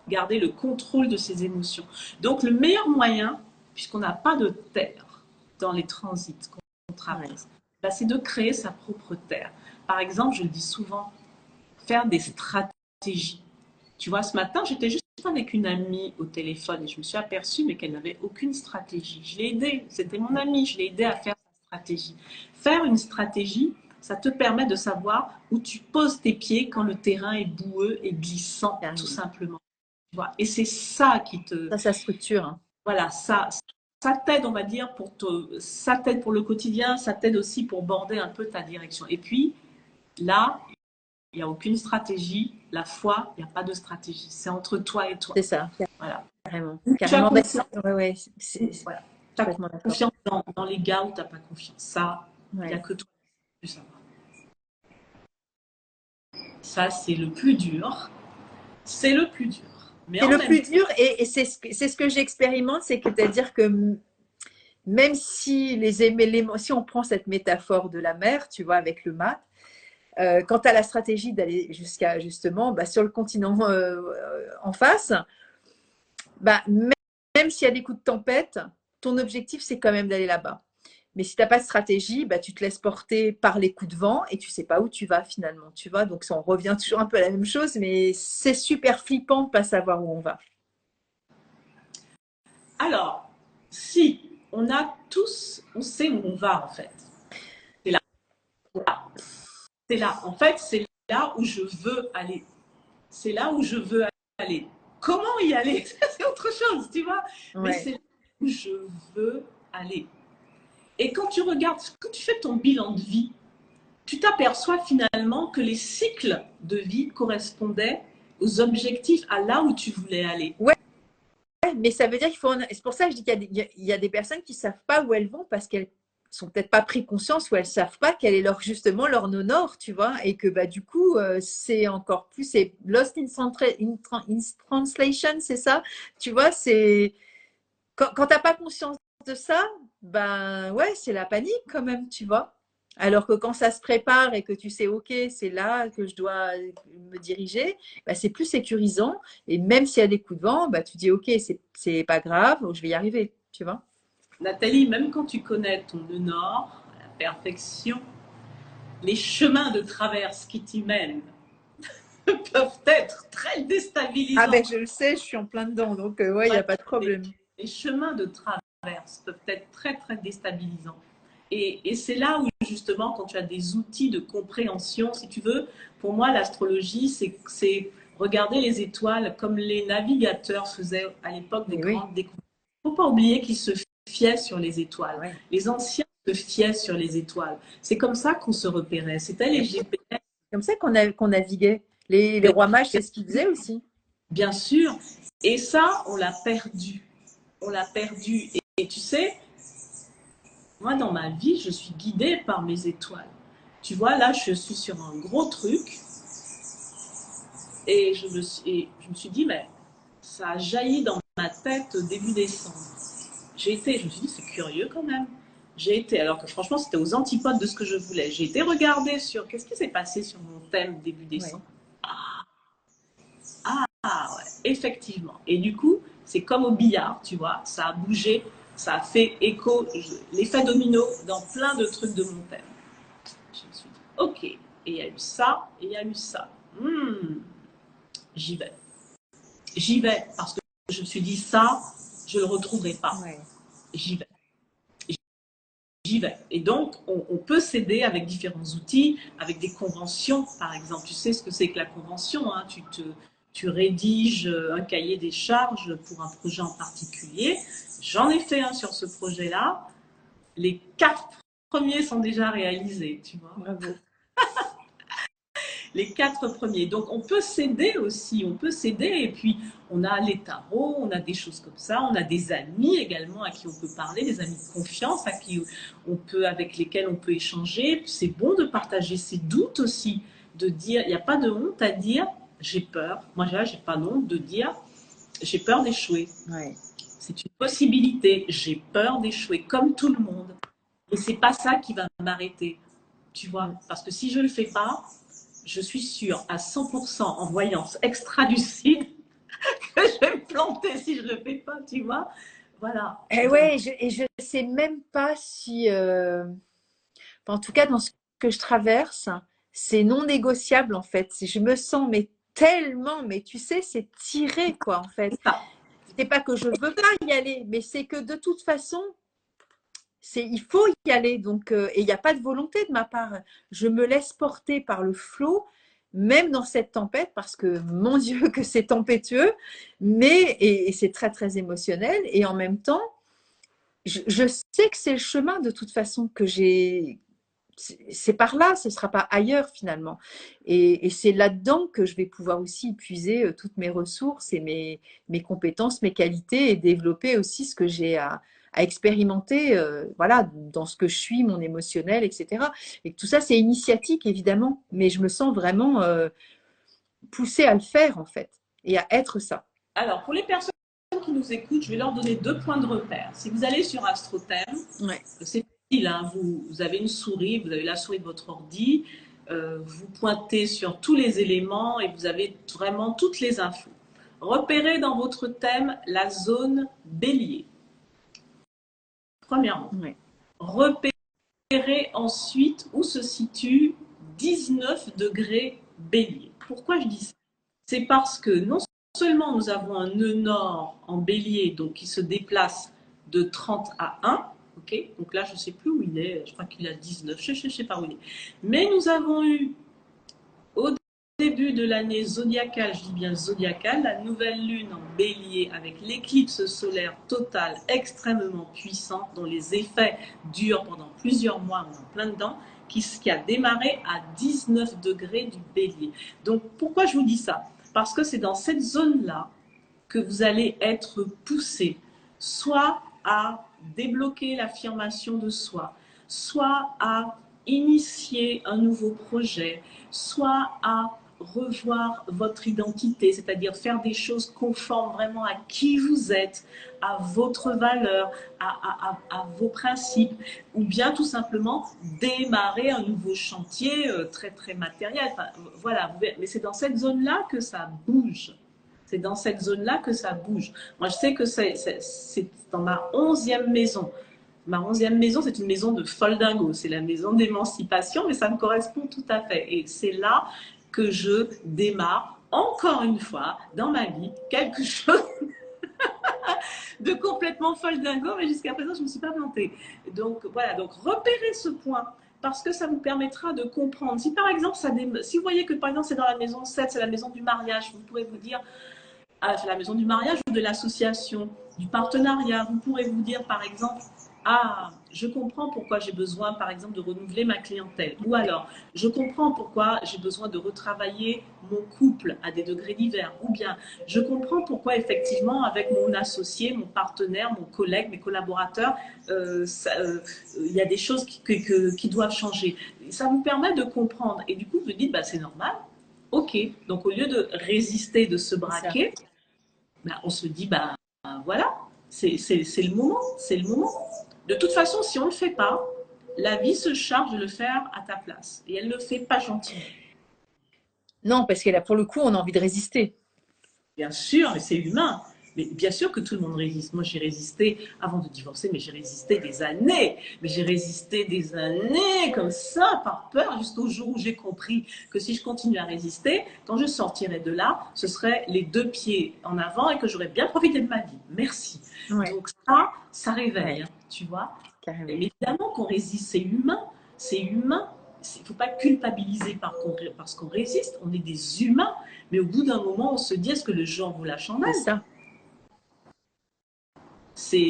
Garder le contrôle de ses émotions. Donc le meilleur moyen, puisqu'on n'a pas de terre dans les transits qu'on Ouais. traverse, bah, c'est de créer sa propre terre. Par exemple, je le dis souvent, faire des stratégies. Tu vois, ce matin, j'étais juste avec une amie au téléphone et je me suis aperçue mais qu'elle n'avait aucune stratégie. Je l'ai aidée, c'était mon amie, je l'ai aidée à faire sa stratégie. Faire une stratégie, ça te permet de savoir où tu poses tes pieds quand le terrain est boueux et glissant, tout Carrément. simplement. Tu vois, et c'est ça qui te... Ça structure, hein. Voilà, ça t'aide, on va dire, ça t'aide pour le quotidien, ça t'aide aussi pour border un peu ta direction. Et puis, là, il n'y a aucune stratégie. La foi, il n'y a pas de stratégie. C'est entre toi et toi. C'est ça, Voilà. carrément. Tu as Carrément. Bah, confiance, ouais, ouais, c'est voilà. Tu as complètement d'accord. confiance dans les gars ou tu n'as pas confiance. Ça, il n'y a Ouais. que toi qui peux savoir. Ça, c'est le plus dur. C'est le plus dur. Mais C'est en le même plus temps, dur et c'est ce que j'expérimente, c'est-à-dire que même si si on prend cette métaphore de la mer, tu vois, avec le mat, quand tu as la stratégie d'aller jusqu'à justement bah, sur le continent en face, bah, même s'il y a des coups de tempête, ton objectif c'est quand même d'aller là-bas. Mais si tu n'as pas de stratégie, bah, tu te laisses porter par les coups de vent et tu sais pas où tu vas finalement. Tu vois, donc ça, on revient toujours un peu à la même chose, mais c'est super flippant de ne pas savoir où on va. alors, si on a tous, on sait où on va en fait. C'est là. C'est là. En fait, c'est là où je veux aller. C'est là où je veux aller. Comment y aller? C'est autre chose, tu vois. Mais Ouais. c'est là où je veux aller. Et quand tu regardes, quand tu fais ton bilan de vie, tu t'aperçois finalement que les cycles de vie correspondaient aux objectifs, à là où tu voulais aller. Ouais, mais ça veut dire qu'il faut. C'est pour ça que je dis qu'il y a des personnes qui ne savent pas où elles vont parce qu'elles sont peut-être pas pris conscience ou elles savent pas quel est justement leur non-nord, tu vois, et que bah du coup c'est encore plus c'est lost in translation, c'est ça, tu vois, c'est quand t'as pas conscience de ça, ben ouais, c'est la panique quand même, tu vois. Alors que quand ça se prépare et que tu sais, ok, c'est là que je dois me diriger, ben c'est plus sécurisant. Et même s'il y a des coups de vent, ben tu dis, ok, c'est pas grave, je vais y arriver, tu vois. Nathalie, même quand tu connais ton nord à la perfection, les chemins de traverse qui t'y mènent peuvent être très Ah ben déstabilisants. je le sais, je suis en plein dedans, donc ouais, il n'y Ouais, a pas de les, problème. les chemins de traverse peuvent être très, très déstabilisants. Et c'est là où, justement, quand tu as des outils de compréhension, si tu veux, pour moi, l'astrologie, Regarder les étoiles comme les navigateurs faisaient à l'époque des Mais oui, grandes découvertes. Il ne faut pas oublier qu'ils se fiaient sur les étoiles. ouais. Les anciens se fiaient sur les étoiles. C'est comme ça qu'on se repérait. C'était les GPS. Comme ça qu'on naviguait. Les rois mages, c'est ce qu'ils faisaient aussi. Bien sûr. Et ça, on l'a perdu. On l'a perdu. Et tu sais, moi, dans ma vie, je suis guidée par mes étoiles. Tu vois, là, je suis sur un gros truc et je me suis dit, mais ça a jailli dans ma tête début décembre. Je me suis dit, c'est curieux quand même. Alors que franchement, c'était aux antipodes de ce que je voulais. J'ai été regarder sur qu'est-ce qui s'est passé sur mon thème début décembre. Ouais. Ah ouais, effectivement. Et du coup, c'est comme au billard, tu vois, ça a bougé, ça a fait écho, l'effet domino dans plein de trucs de mon thème. Je me suis dit, ok, et il y a eu ça, et il y a eu ça. J'y vais. J'y vais, parce que je me suis dit, ça, je ne le retrouverai pas. Ouais. J'y vais. J'y vais. Et donc, on peut s'aider avec différents outils, avec des conventions, par exemple. Tu sais ce que c'est que la convention, hein? Tu rédiges un cahier des charges pour un projet en particulier. J'en ai fait un sur ce projet-là. Les 4 premiers sont déjà réalisés, tu vois. Bravo. Les 4 premiers. Donc, on peut s'aider aussi, on peut s'aider. Et puis, on a les tarots, on a des choses comme ça. On a des amis également à qui on peut parler, des amis de confiance avec lesquels on peut échanger. C'est bon de partager ses doutes aussi, de dire, il n'y a pas de honte à dire, j'ai peur. Moi, j'ai pas honte de dire, j'ai peur d'échouer. Ouais. C'est une possibilité. J'ai peur d'échouer, comme tout le monde. Et c'est pas ça qui va m'arrêter, tu vois. Parce que si je le fais pas, je suis sûre à 100% en voyance extra-lucide que je vais me planter si je ne le fais pas, tu vois. Voilà. Et ouais, et je sais même pas si, en tout cas dans ce que je traverse, c'est non négociable en fait. Je me sens mais tellement, mais tu sais, c'est tiré quoi en fait. Ça. C'est pas que je veux pas y aller, mais c'est que de toute façon, il faut y aller. Donc, et il n'y a pas de volonté de ma part. Je me laisse porter par le flot, même dans cette tempête, parce que mon Dieu, que c'est tempétueux, et c'est très, très émotionnel. Et en même temps, je sais que c'est le chemin de toute façon que j'ai. C'est par là, ce ne sera pas ailleurs finalement. Et c'est là-dedans que je vais pouvoir aussi puiser toutes mes ressources et mes compétences, mes qualités et développer aussi ce que j'ai à expérimenter voilà, dans ce que je suis, mon émotionnel, etc. Et tout ça, c'est initiatique évidemment, mais je me sens vraiment poussée à le faire en fait et à être ça. Alors, pour les personnes qui nous écoutent, je vais leur donner 2 points de repère. Si vous allez sur AstroTherm, Ouais. c'est facile, hein, vous avez une souris, vous avez la souris de votre ordi, vous pointez sur tous les éléments et vous avez vraiment toutes les infos. Repérez dans votre thème la zone bélier, premièrement. Ouais. Repérez ensuite où se situe 19 degrés bélier. Pourquoi je dis ça? C'est parce que non seulement nous avons un nœud nord en bélier, donc qui se déplace de 30 à 1, okay, donc là je ne sais plus où il est, je crois qu'il a 19, je ne sais pas où il est. Mais nous avons eu au début de l'année zodiacale, je dis bien zodiacale, la nouvelle lune en bélier avec l'éclipse solaire totale extrêmement puissante dont les effets durent pendant plusieurs mois, on est en plein dedans, qui a démarré à 19 degrés du bélier. Donc pourquoi je vous dis ça? Parce que c'est dans cette zone-là que vous allez être poussé, soit à débloquer l'affirmation de soi, soit à initier un nouveau projet, soit à revoir votre identité, c'est-à-dire faire des choses conformes vraiment à qui vous êtes, à votre valeur, à vos principes, ou bien tout simplement démarrer un nouveau chantier très très matériel. Enfin, voilà, mais c'est dans cette zone-là que ça bouge. C'est dans cette zone-là que ça bouge. Moi, je sais que c'est dans ma 11e maison. Ma 11e maison, c'est une maison de folle dingo. C'est la maison d'émancipation, mais ça me correspond tout à fait. Et c'est là que je démarre, encore une fois, dans ma vie, quelque chose de complètement folle dingo, mais jusqu'à présent, je ne me suis pas plantée. Donc, voilà. Donc, repérez ce point. parce que ça vous permettra de comprendre. Si par exemple, si vous voyez que par exemple c'est dans la maison 7, c'est la maison du mariage, vous pourrez vous dire, ah, c'est la maison du mariage ou de l'association, du partenariat, vous pourrez vous dire par exemple, ah, je comprends pourquoi j'ai besoin, par exemple, de renouveler ma clientèle. Ou alors, je comprends pourquoi j'ai besoin de retravailler mon couple à des degrés divers. Ou bien, je comprends pourquoi, effectivement, avec mon associé, mon partenaire, mon collègue, mes collaborateurs, il y a des choses qui doivent changer. Ça vous permet de comprendre. Et du coup, vous dites, bah, c'est normal. OK. Donc, au lieu de résister, de se braquer, bah, on se dit, bah, voilà, c'est le moment. C'est le moment. De toute façon, si on ne le fait pas, la vie se charge de le faire à ta place. Et elle ne le fait pas gentiment. Non, parce que là, pour le coup, on a envie de résister. Bien sûr, mais c'est humain. Mais bien sûr que tout le monde résiste. Moi, j'ai résisté avant de divorcer, mais j'ai résisté des années. Mais j'ai résisté des années comme ça, par peur, jusqu'au jour où j'ai compris que si je continue à résister, quand je sortirai de là, ce serait les deux pieds en avant et que j'aurais bien profité de ma vie. Merci. Ouais. Donc ça réveille, hein, tu vois. Carrément. Mais évidemment qu'on résiste, c'est humain. C'est humain. Il ne faut pas culpabiliser parce qu'on résiste. On est des humains. Mais au bout d'un moment, on se dit, est-ce que le genre vaut la chandelle? C'est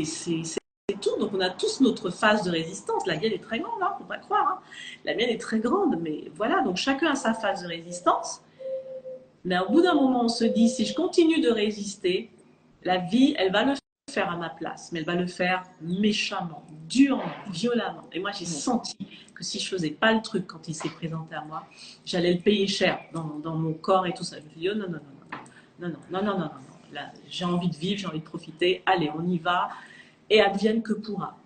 ça. C'est tout. Donc, on a tous notre phase de résistance. La mienne est très grande, hein, faut pas croire. Hein. La mienne est très grande, mais voilà. Donc, chacun a sa phase de résistance. Mais au bout d'un moment, on se dit, si je continue de résister, la vie, elle va le faire à ma place. Mais elle va le faire méchamment, durement, violemment. Et moi, j'ai senti que si je faisais pas le truc quand il s'est présenté à moi, j'allais le payer cher dans mon corps et tout ça. Je me suis dit, oh non, non, non, non, non, non, non, non, non, non. Là, j'ai envie de vivre, j'ai envie de profiter. Allez, on y va. Et advienne que pourra.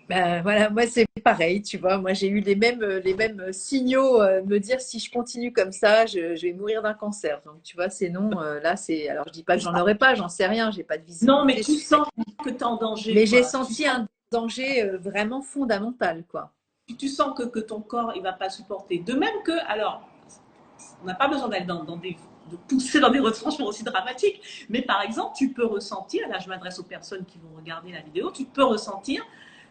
Voilà, moi c'est pareil, tu vois. Moi j'ai eu les mêmes signaux, me dire si je continue comme ça, je vais mourir d'un cancer. Donc tu vois, c'est non. Là c'est. Alors je dis pas que j'en aurais pas, j'en sais rien, j'ai pas de Non, mais visibilité. tu sens que tu es en danger. Mais j'ai Quoi. senti un danger vraiment fondamental, quoi. Tu sens que ton corps il va pas supporter. De même que, alors, on n'a pas besoin d'aller de pousser dans des retranchements aussi dramatiques, mais par exemple, tu peux ressentir, là je m'adresse aux personnes qui vont regarder la vidéo, tu peux ressentir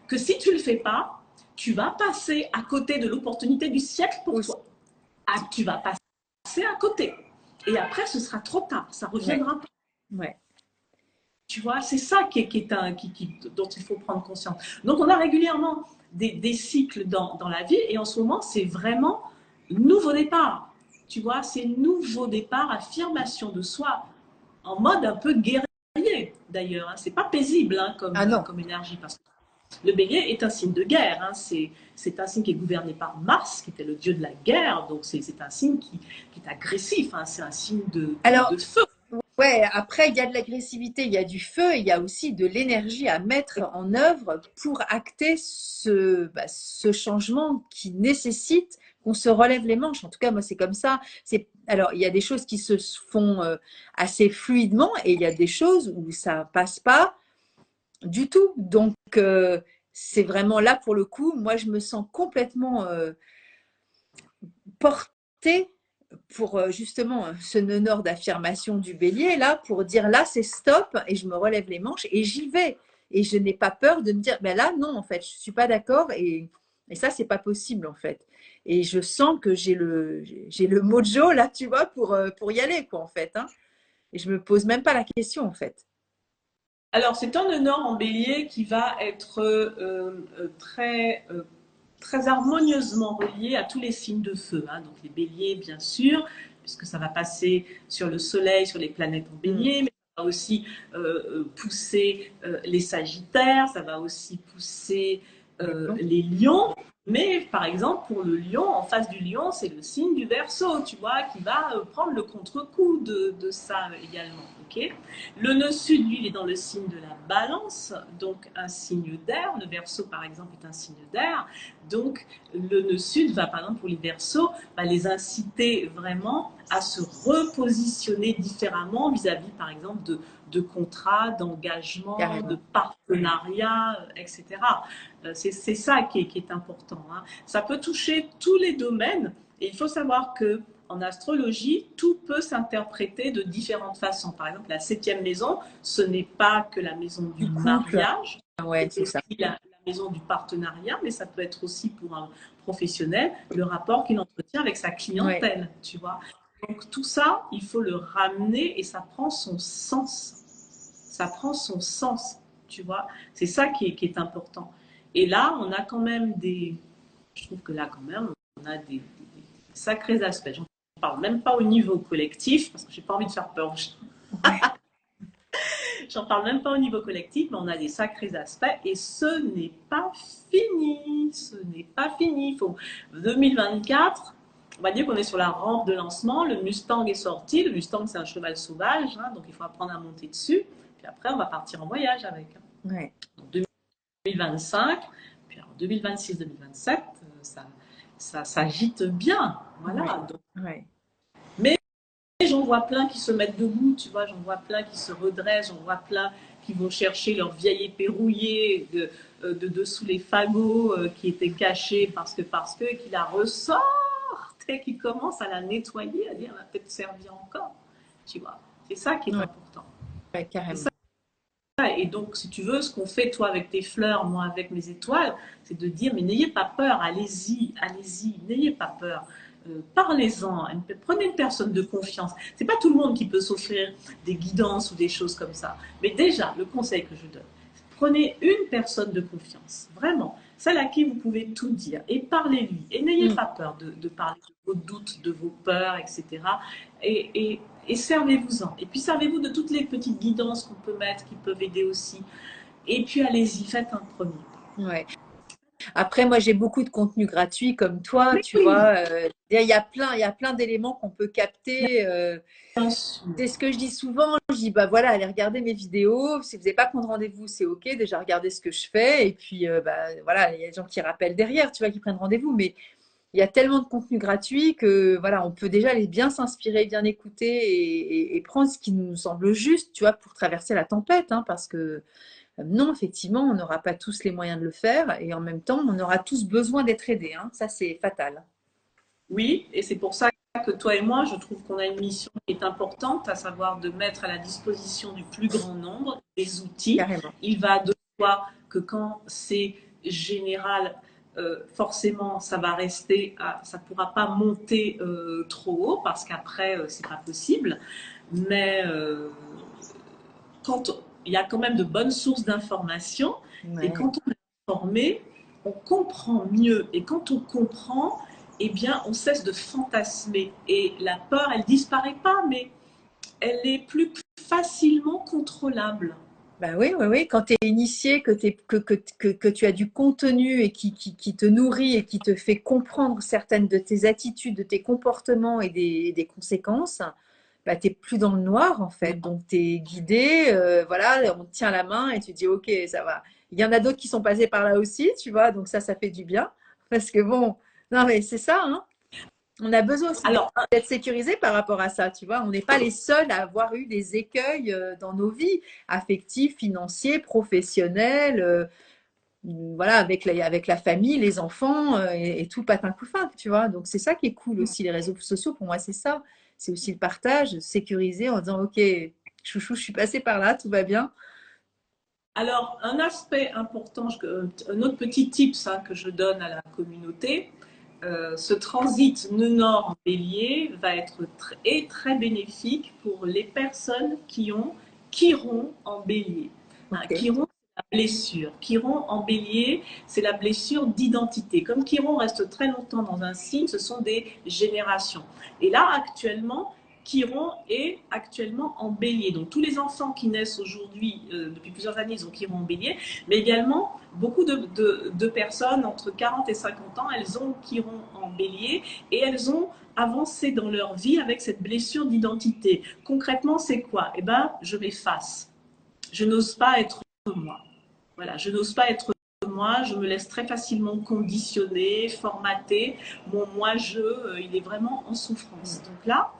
que si tu ne le fais pas, tu vas passer à côté de l'opportunité du siècle pour toi. Ah, tu vas passer à côté. Et après, ce sera trop tard, ça reviendra pas. Ouais. Tu vois, c'est ça dont il faut prendre conscience. Donc, on a régulièrement des cycles dans la vie et en ce moment, c'est vraiment nouveau départ. Tu vois, c'est nouveau départ, affirmation de soi en mode un peu guerrier d'ailleurs. Hein. C'est pas paisible hein, comme énergie parce que le bélier est un signe de guerre. Hein. C'est un signe qui est gouverné par Mars, qui était le dieu de la guerre. Donc, c'est un signe qui est agressif. Hein. C'est un signe de feu. Ouais, après, il y a de l'agressivité, il y a du feu, il y a aussi de l'énergie à mettre en œuvre pour acter ce changement qui nécessite qu'on se relève les manches. En tout cas, moi, c'est comme ça. Alors, il y a des choses qui se font assez fluidement et il y a des choses où ça passe pas du tout. Donc, c'est vraiment là, pour le coup, moi, je me sens complètement portée pour justement ce nœud nord d'affirmation du bélier, là, pour dire là, c'est stop, et je me relève les manches et j'y vais. Et je n'ai pas peur de me dire, ben là, non, en fait, je ne suis pas d'accord, et ça, c'est pas possible, en fait. Et je sens que j'ai le mojo, là, tu vois, pour y aller, quoi, en fait. Hein. Et je me pose même pas la question, en fait. Alors, c'est un nœud nord en bélier qui va être très harmonieusement relié à tous les signes de feu. Hein. Donc, les béliers, bien sûr, puisque ça va passer sur le soleil, sur les planètes en bélier, mais ça va aussi pousser les sagittaires, ça va aussi pousser les lions. Mais par exemple, pour le lion, en face du lion, c'est le signe du Verseau, tu vois, qui va prendre le contre-coup de ça également. Okay, le nœud sud, lui, il est dans le signe de la balance, donc un signe d'air. Le Verseau, par exemple, est un signe d'air. Donc, le nœud sud va, par exemple, pour les Verseaux, va les inciter vraiment à se repositionner différemment vis-à-vis, par exemple, de contrats, d'engagement, de partenariats, etc. C'est ça qui est important. Hein. Ça peut toucher tous les domaines et il faut savoir que en astrologie, tout peut s'interpréter de différentes façons. Par exemple, la 7e maison, ce n'est pas que la maison du mariage, ouais, c'est ça. La maison du partenariat, mais ça peut être aussi pour un professionnel, le rapport qu'il entretient avec sa Ouais, clientèle, tu vois. Donc tout ça, il faut le ramener et ça prend son sens. Ça prend son sens, tu vois. C'est ça qui est important. Et là, on a quand même des... Je trouve que là, quand même, on a des sacrés aspects. J'en parle même pas au niveau collectif, parce que j'ai pas envie de faire peur aux gens. ouais, J'en parle même pas au niveau collectif, mais on a des sacrés aspects et ce n'est pas fini. Ce n'est pas fini. Faut 2024, on va dire qu'on est sur la rampe de lancement. Le Mustang est sorti. Le Mustang, c'est un cheval sauvage, hein, donc il faut apprendre à monter dessus. Puis après, on va partir en voyage avec. ouais, Donc 2025, puis en 2026-2027, ça s'agite bien. ouais, Voilà. Donc, ouais. mais j'en vois plein qui se mettent debout, tu vois, j'en vois plein qui se redressent, j'en vois plein qui vont chercher leur vieille épée rouillée de dessous les fagots qui étaient cachés parce que, et qui la ressortent et qui commencent à la nettoyer, à dire, elle va peut-être servir encore, tu vois. C'est ça qui est Ouais, important. ouais, C'est carrément. ça. Et donc, si tu veux, ce qu'on fait, toi, avec tes fleurs, moi, avec mes étoiles, c'est de dire, mais n'ayez pas peur, allez-y, allez-y, n'ayez pas peur. Parlez-en, prenez une personne de confiance. C'est pas tout le monde qui peut s'offrir des guidances ou des choses comme ça. Mais déjà, le conseil que je donne, prenez une personne de confiance, vraiment, celle à qui vous pouvez tout dire, et parlez-lui. Et n'ayez Mm. pas peur de parler de vos doutes, de vos peurs, etc. Et servez-vous-en. Et puis servez-vous de toutes les petites guidances qu'on peut mettre, qui peuvent aider aussi. Et puis allez-y, faites un premier pas. Ouais. Après, moi, j'ai beaucoup de contenu gratuit comme toi, Mais tu oui, vois. Il y a plein d'éléments qu'on peut capter. bien sûr. C'est ce que je dis souvent. Je dis, bah voilà, allez regarder mes vidéos. Si vous n'avez pas prendre rendez-vous, c'est OK. Déjà, regardez ce que je fais. Et puis, bah, voilà, il y a des gens qui rappellent derrière, tu vois, qui prennent rendez-vous. Mais il y a tellement de contenu gratuit que, voilà, on peut déjà aller bien s'inspirer, bien écouter et prendre ce qui nous semble juste, tu vois, pour traverser la tempête. Hein, parce que, non, effectivement, on n'aura pas tous les moyens de le faire. Et en même temps, on aura tous besoin d'être aidés. Hein. Ça, c'est fatal. Oui, et c'est pour ça que toi et moi, je trouve qu'on a une mission qui est importante, à savoir de mettre à la disposition du plus grand nombre des outils. Carrément. Il va de soi que quand c'est général, forcément, ça va rester, ça ne pourra pas monter trop haut parce qu'après, c'est pas possible. Mais quand il y a quand même de bonnes sources d'informations et Ouais. quand on est formé, on comprend mieux. Et quand on comprend, eh bien, on cesse de fantasmer. Et la peur, elle disparaît pas, mais elle est plus facilement contrôlable. Bah oui, oui, oui. Quand tu es initié, que tu as du contenu et qui te nourrit et qui te fait comprendre certaines de tes attitudes, de tes comportements et des conséquences, bah, tu n'es plus dans le noir en fait. Non. Donc tu es guidé, voilà, on te tient la main et tu dis ok, ça va. Il y en a d'autres qui sont passés par là aussi, tu vois, donc ça fait du bien. Parce que bon, non mais c'est ça, hein. On a besoin aussi Alors, d'être sécurisé par rapport à ça, tu vois. On n'est pas les seuls à avoir eu des écueils dans nos vies, affectifs, financiers, professionnels, voilà, avec la famille, les enfants et tout patin couffin, tu vois. Donc c'est ça qui est cool aussi, les réseaux sociaux, pour moi, c'est ça. C'est aussi le partage, sécuriser en disant, OK, chouchou, je suis passé par là, tout va bien. alors, un aspect important, un autre petit tip ça, que je donne à la communauté, ce transit nœud-nord en bélier va être très bénéfique pour les personnes qui ont Chiron en bélier. Hein, OK. Chiron, c'est la blessure. Chiron en bélier, c'est la blessure d'identité. Comme Chiron reste très longtemps dans un signe, ce sont des générations. Et là, actuellement, Chiron est actuellement en bélier. Donc tous les enfants qui naissent aujourd'hui, depuis plusieurs années, ils ont Chiron en bélier, mais également beaucoup de personnes entre 40 et 50 ans, elles ont Chiron en bélier et elles ont avancé dans leur vie avec cette blessure d'identité. Concrètement, c'est quoi? Eh ben, je m'efface. Je n'ose pas être moi. Voilà, je n'ose pas être moi, je me laisse très facilement conditionner, formater. Mon moi-je, il est vraiment en souffrance. Donc là,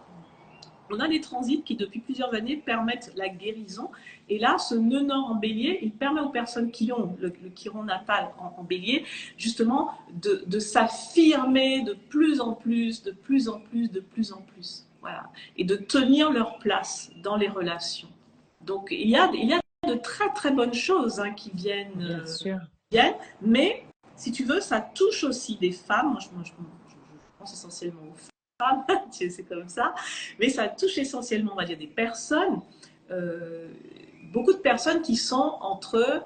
on a des transits qui, depuis plusieurs années, permettent la guérison. Et là, ce nœud nord en bélier, il permet aux personnes qui ont le chiron natal en bélier, justement, de s'affirmer de plus en plus, de plus en plus, de plus en plus. Voilà. Et de tenir leur place dans les relations. Donc, il y a de très, très bonnes choses hein, qui viennent Bien sûr. lesbiennes, mais si tu veux, ça touche aussi des femmes. Moi, je pense essentiellement aux femmes, c'est comme ça, mais ça touche essentiellement, on va dire, des personnes, euh, beaucoup de personnes qui sont entre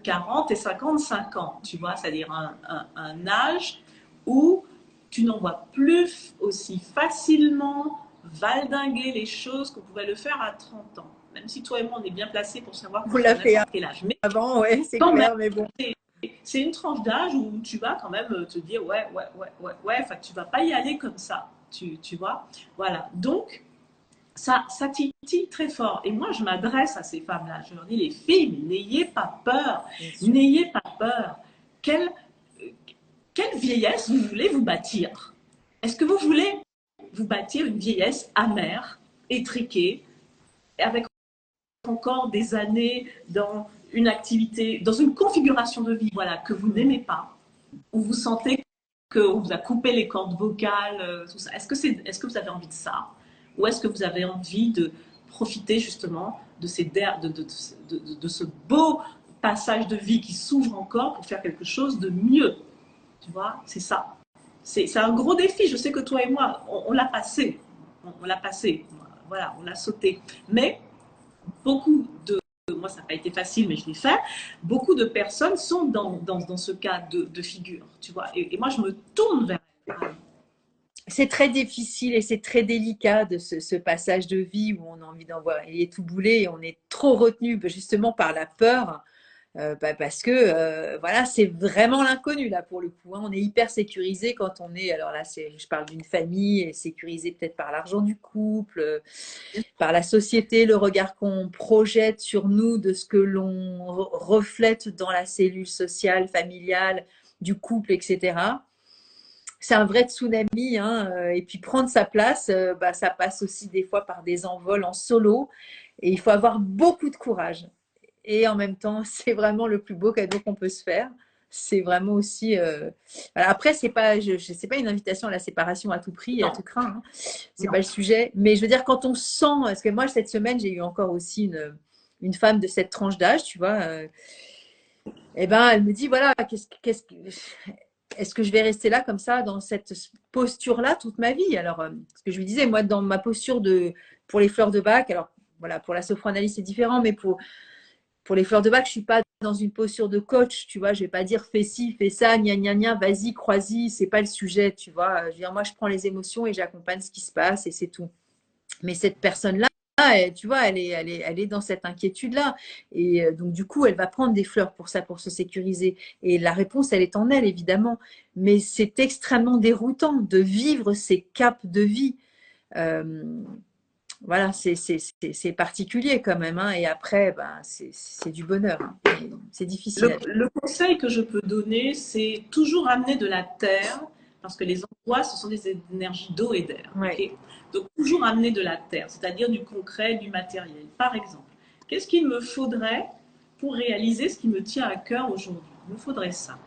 40 et 55 ans, tu vois, c'est-à-dire un âge où tu n'en vois plus aussi facilement valdinguer les choses qu'on pouvait le faire à 30 ans. Même si toi et moi, on est bien placés pour savoir On qu'on fait l'a à fait n'importe quel âge. Mais avant, ouais, c'est quand même, clair, mais bon. c'est une tranche d'âge où tu vas quand même te dire ouais, enfin, tu vas pas y aller comme ça, tu vois. Voilà. Donc, ça titille très fort. Et moi, je m'adresse à ces femmes-là. Je leur dis, les filles, n'ayez pas peur. N'ayez pas peur. Quelle, quelle vieillesse vous voulez vous bâtir? Est-ce que vous voulez vous bâtir une vieillesse amère, étriquée, avec encore des années dans une activité, dans une configuration de vie voilà, que vous n'aimez pas, où vous sentez qu'on vous a coupé les cordes vocales, tout ça. Est-ce que vous avez envie de ça? Ou est-ce que vous avez envie de profiter justement de ce beau passage de vie qui s'ouvre encore pour faire quelque chose de mieux? Tu vois, c'est ça. C'est un gros défi. Je sais que toi et moi, on l'a passé. On l'a passé. Voilà, on l'a sauté. Mais beaucoup de moi, ça n'a pas été facile, mais je l'ai fait. Beaucoup de personnes sont dans ce cas de figure, tu vois. Et moi, je me tourne vers elles. C'est très difficile et c'est très délicat de ce passage de vie où on a envie d'en voir. Il est tout boulé et on est trop retenu justement par la peur. Parce que voilà, c'est vraiment l'inconnu là pour le coup. Hein. On est hyper sécurisé quand on est. Alors là, je parle d'une famille, et sécurisé peut-être par l'argent du couple, par la société, le regard qu'on projette sur nous, de ce que l'on reflète dans la cellule sociale, familiale, du couple, etc. C'est un vrai tsunami, hein, et puis prendre sa place, ça passe aussi des fois par des envols en solo, et il faut avoir beaucoup de courage. Et en même temps, c'est vraiment le plus beau cadeau qu'on peut se faire. C'est vraiment aussi. Voilà. Après, c'est pas une invitation à la séparation à tout prix et à Non, tout craint. Hein. C'est pas non. le sujet. Mais je veux dire, quand on sent, parce que moi cette semaine, j'ai eu encore aussi une femme de cette tranche d'âge, tu vois. Et ben, elle me dit voilà, est-ce que je vais rester là comme ça, dans cette posture-là toute ma vie? Alors, ce que je lui disais, moi, dans ma posture pour les fleurs de bac, alors voilà, pour la sophranalyse, c'est différent, mais pour les fleurs de bac, je suis pas dans une posture de coach, tu vois. Je vais pas dire fais ci, fais ça, gna gna gna, vas-y, crois-y, c'est pas le sujet, tu vois. Je veux dire, moi, je prends les émotions et j'accompagne ce qui se passe et c'est tout. Mais cette personne-là, tu vois, elle est dans cette inquiétude-là. Et donc, du coup, elle va prendre des fleurs pour ça, pour se sécuriser. Et la réponse, elle est en elle, évidemment. Mais c'est extrêmement déroutant de vivre ces caps de vie. Euh, voilà, c'est particulier quand même. Hein. Et après, ben, c'est du bonheur. Hein. C'est difficile à vivre. Le conseil que je peux donner, c'est toujours amener de la terre, parce que les angoisses, ce sont des énergies d'eau et d'air. Ouais. Okay, donc, toujours amener de la terre, c'est-à-dire du concret, du matériel. Par exemple, qu'est-ce qu'il me faudrait pour réaliser ce qui me tient à cœur aujourd'hui? Il me faudrait ça.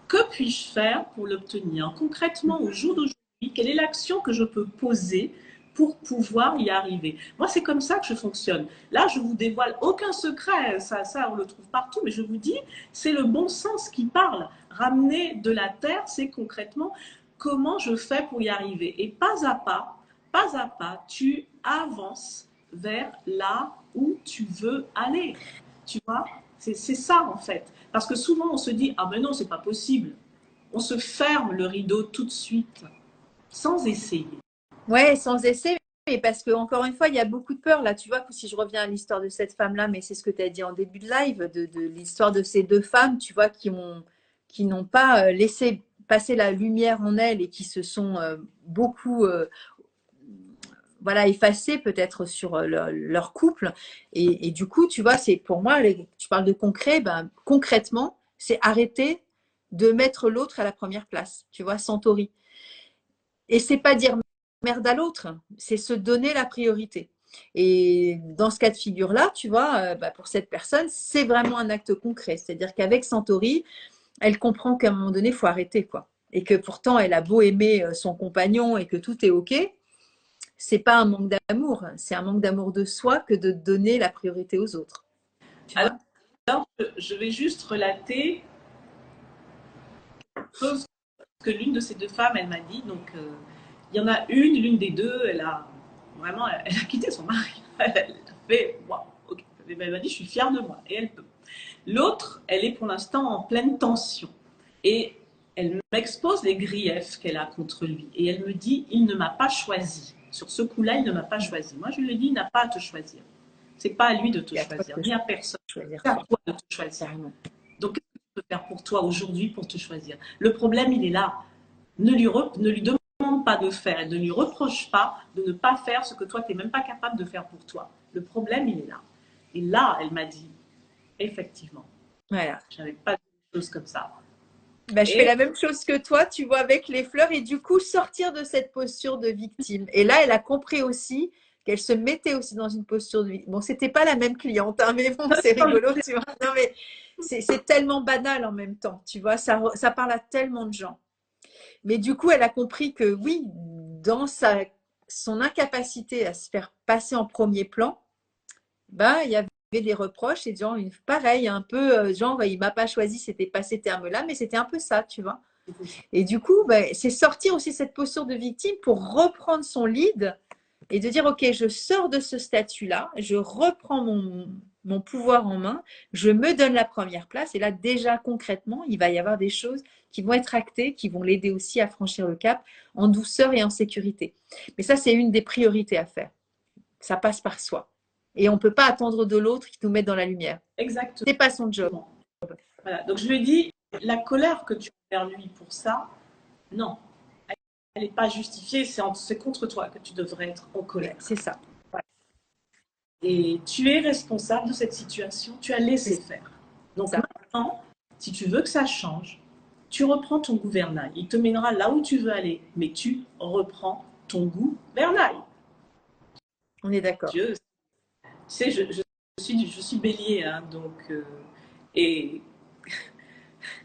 Que puis-je faire pour l'obtenir? Concrètement, au jour d'aujourd'hui, quelle est l'action que je peux poser pour pouvoir y arriver? Moi, c'est comme ça que je fonctionne. Là, je vous dévoile aucun secret, ça on le trouve partout, mais je vous dis, c'est le bon sens qui parle. Ramener de la terre, c'est concrètement comment je fais pour y arriver. Et pas à pas, tu avances vers là où tu veux aller. Tu vois, c'est ça en fait. Parce que souvent on se dit ah ben non, c'est pas possible. On se ferme le rideau tout de suite sans essayer. Ouais, sans essai, mais parce que encore une fois, il y a beaucoup de peur là. Tu vois que si je reviens à l'histoire de cette femme-là, mais c'est ce que tu as dit en début de live, de l'histoire de ces deux femmes, tu vois, qui n'ont pas laissé passer la lumière en elles et qui se sont beaucoup voilà, effacées peut-être sur leur couple. Et du coup, tu vois, c'est pour moi, tu parles de concret, ben, concrètement, c'est arrêter de mettre l'autre à la première place, tu vois, Santori. Et c'est pas dire merde à l'autre, c'est se donner la priorité. Et dans ce cas de figure-là, tu vois, pour cette personne, c'est vraiment un acte concret. C'est-à-dire qu'avec Santori, elle comprend qu'à un moment donné, il faut arrêter, quoi. Et que pourtant, elle a beau aimer son compagnon et que tout est OK, c'est pas un manque d'amour, c'est un manque d'amour de soi que de donner la priorité aux autres. Tu vois? Alors, je vais juste relater Chose que l'une de ces deux femmes, elle m'a dit, donc il y en a l'une des deux, elle a vraiment, elle a quitté son mari. Elle a fait, waouh, ok. Elle m'a dit, je suis fière de moi, et elle peut. L'autre, elle est pour l'instant en pleine tension. Et elle m'expose les griefs qu'elle a contre lui. Et elle me dit, il ne m'a pas choisi. Sur ce coup-là, il ne m'a pas choisi. Moi, je lui ai dit, il n'a pas à te choisir. C'est pas à lui de te choisir, ni à personne. C'est à toi de te choisir. Donc, qu'est-ce que tu peux faire pour toi aujourd'hui pour te choisir? Le problème, il est là. Ne lui demande pas de faire et ne lui reproche pas de ne pas faire ce que toi, tu n'es même pas capable de faire pour toi. Le problème, il est là. Et là, elle m'a dit, effectivement, Voilà. je n'avais pas dit des choses comme ça. Bah, je fais la même chose que toi, tu vois, avec les fleurs, et du coup, sortir de cette posture de victime. Et là, elle a compris aussi qu'elle se mettait aussi dans une posture de victime. Bon, c'était pas la même cliente, hein, mais bon, c'est rigolo, tu vois. Non, mais c'est tellement banal en même temps, tu vois, ça parle à tellement de gens. Mais du coup, elle a compris que oui, dans son incapacité à se faire passer en premier plan, bah, il y avait des reproches et genre, pareil, un peu, genre, il m'a pas choisi, c'était pas ces termes-là, mais c'était un peu ça, tu vois. Et du coup, bah, c'est sortir aussi cette posture de victime pour reprendre son lead et de dire, OK, je sors de ce statut-là, je reprends mon pouvoir en main, je me donne la première place. Et là, déjà, concrètement, il va y avoir des choses qui vont être actées, qui vont l'aider aussi à franchir le cap en douceur et en sécurité. Mais ça, c'est une des priorités à faire. Ça passe par soi. Et on ne peut pas attendre de l'autre qui nous mette dans la lumière. Exactement. C'est pas son job. Voilà. Donc je lui ai dit, la colère que tu as envers lui pour ça, non, elle n'est pas justifiée, c'est contre toi que tu devrais être en colère. C'est ça. Et tu es responsable de cette situation, tu as laissé faire. Donc maintenant, si tu veux que ça change, tu reprends ton gouvernail. Il te mènera là où tu veux aller, mais tu reprends ton gouvernail. On est d'accord. Tu sais, je suis bélier, hein, donc, et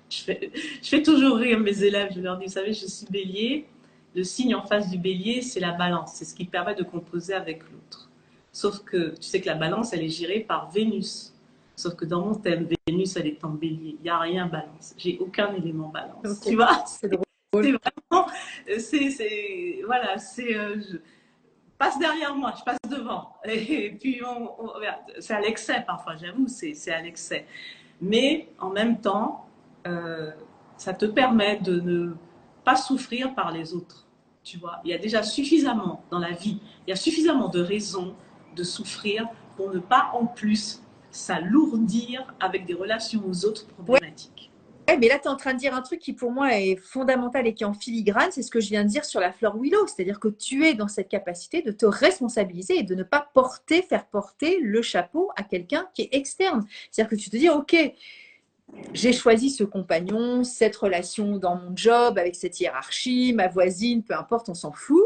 je fais toujours rire mes élèves. Je leur dis, vous savez, je suis bélier. Le signe en face du bélier, c'est la balance. C'est ce qui permet de composer avec l'autre. Sauf que tu sais que la balance, elle est gérée par Vénus. Sauf que dans mon thème, Vénus, elle est en bélier. Il n'y a rien balance. J'ai aucun élément balance. Okay. Tu vois, c'est vraiment, voilà, passe derrière moi, je passe devant. Et puis, c'est à l'excès parfois, j'avoue, c'est à l'excès. Mais en même temps, ça te permet de ne pas souffrir par les autres. Tu vois, il y a déjà suffisamment dans la vie, il y a suffisamment de raisons de souffrir pour ne pas en plus s'alourdir avec des relations aux autres problématiques. Ouais, mais là, tu es en train de dire un truc qui pour moi est fondamental et qui est en filigrane, c'est ce que je viens de dire sur la fleur Willow, c'est-à-dire que tu es dans cette capacité de te responsabiliser et de ne pas faire porter le chapeau à quelqu'un qui est externe. C'est-à-dire que tu te dis, ok, j'ai choisi ce compagnon, cette relation dans mon job, avec cette hiérarchie, ma voisine, peu importe, on s'en fout.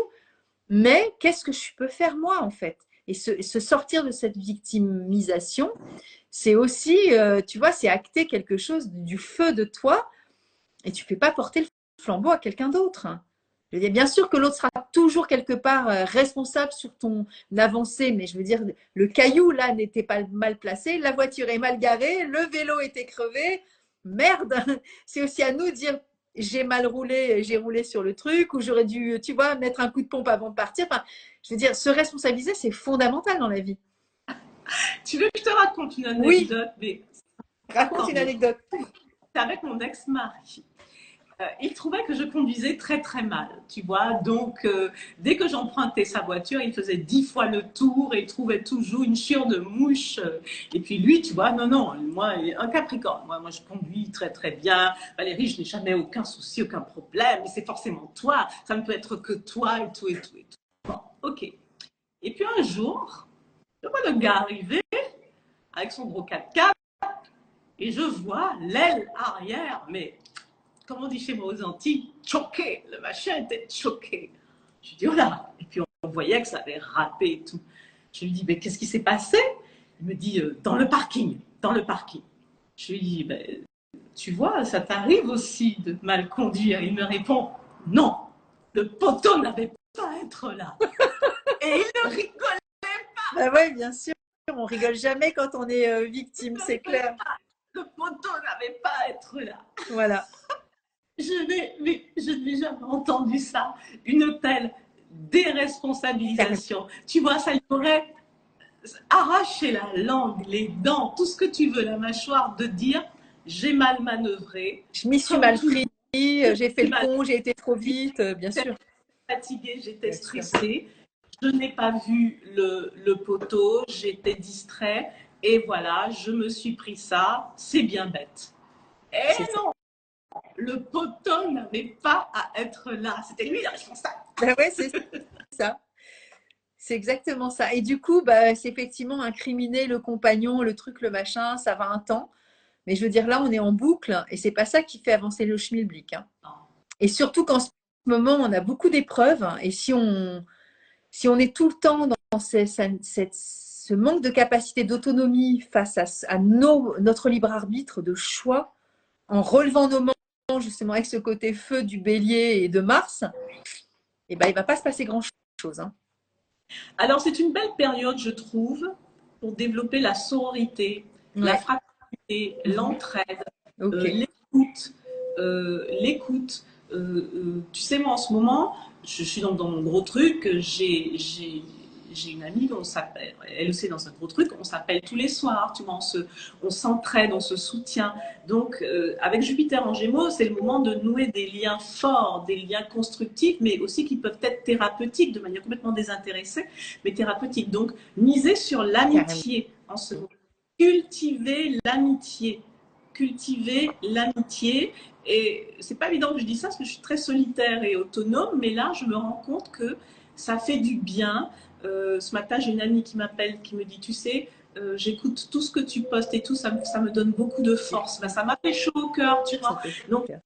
Mais qu'est-ce que je peux faire moi, en fait? Et se sortir de cette victimisation, c'est aussi, tu vois, c'est acter quelque chose du feu de toi et tu ne peux pas porter le flambeau à quelqu'un d'autre. Je veux dire, bien sûr que l'autre sera toujours quelque part responsable sur ton avancée, mais je veux dire, le caillou là n'était pas mal placé, la voiture est mal garée, le vélo était crevé. Merde, c'est aussi à nous de dire j'ai mal roulé, j'ai roulé sur le truc, ou j'aurais dû, tu vois, mettre un coup de pompe avant de partir. Enfin, je veux dire, se responsabiliser, c'est fondamental dans la vie. Tu veux que je te raconte une anecdote? Oui. Raconte une anecdote. C'est avec mon ex-mari. Il trouvait que je conduisais très très mal, tu vois. Donc, dès que j'empruntais sa voiture, il faisait 10 fois le tour et il trouvait toujours une chiure de mouche. Et puis lui, tu vois, non, moi, un Capricorne. Moi, je conduis très très bien. Valérie, je n'ai jamais aucun souci, aucun problème. Mais c'est forcément toi. Ça ne peut être que toi et tout et tout et tout. Bon, ok. Et puis un jour, je vois le gars arriver avec son gros 4x4 et je vois l'aile arrière, mais comme on dit chez moi aux Antilles, choqué. Le machin était choqué. Je dis, oh là. Et puis on voyait que ça avait râpé et tout. Je lui dis, mais qu'est-ce qui s'est passé? Il me dit, dans le parking. Je lui dis, ben, tu vois, ça t'arrive aussi de mal conduire. Il me répond, non, le poteau n'avait pas à être là. Et il ne rigolait pas. Bah ouais, bien sûr. On rigole jamais quand on est victime, c'est clair. Le poteau n'avait pas à être là. Voilà. je n'ai jamais entendu ça. Une telle déresponsabilisation. Tu vois, ça lui aurait arraché la langue, les dents, tout ce que tu veux, la mâchoire, de dire j'ai mal manœuvré. Je m'y suis Comme mal tout le pris, monde, j'ai fait j'ai le mal con, j'ai été trop vite, bien sûr. fatiguée, j'étais Bien sûr. stressée. Je n'ai pas vu le poteau, j'étais distrait. Et voilà, je me suis pris ça. C'est bien bête. Et C'est ça. non, le poteau n'avait pas à être là. C'était lui le responsable. Ben ouais, c'est ça. C'est exactement ça. Et du coup, bah, c'est effectivement incriminer le compagnon, le truc, le machin, ça va un temps. Mais je veux dire, là, on est en boucle et c'est pas ça qui fait avancer le schmilblick, hein. Et surtout qu'en ce moment, on a beaucoup d'épreuves et si on est tout le temps dans ce manque de capacité d'autonomie face à notre libre arbitre de choix, en relevant nos mains justement avec ce côté feu du bélier et de Mars, et ben, il ne va pas se passer grand-chose, hein. Alors, c'est une belle période, je trouve, pour développer la sororité, la Ouais. fraternité, l'entraide, Ok. l'écoute. L'écoute. Tu sais, moi, en ce moment, je suis dans mon gros truc. J'ai une amie, on s'appelle, elle aussi est dans un gros truc, on s'appelle tous les soirs, tu vois, on s'entraide, on se soutient. Donc, avec Jupiter en Gémeaux, c'est le moment de nouer des liens forts, des liens constructifs, mais aussi qui peuvent être thérapeutiques, de manière complètement désintéressée, mais thérapeutiques. Donc, miser sur Carrément. l'amitié en ce moment. Cultiver l'amitié. Cultiver l'amitié. Et c'est pas évident que je dise ça parce que je suis très solitaire et autonome, mais là, je me rends compte que ça fait du bien. Ce matin, j'ai une amie qui m'appelle, qui me dit, tu sais, j'écoute tout ce que tu postes et tout, ça me donne beaucoup de force. Ben, ça m'a fait chaud au cœur, tu Ça vois. fait chaud au Donc, cœur.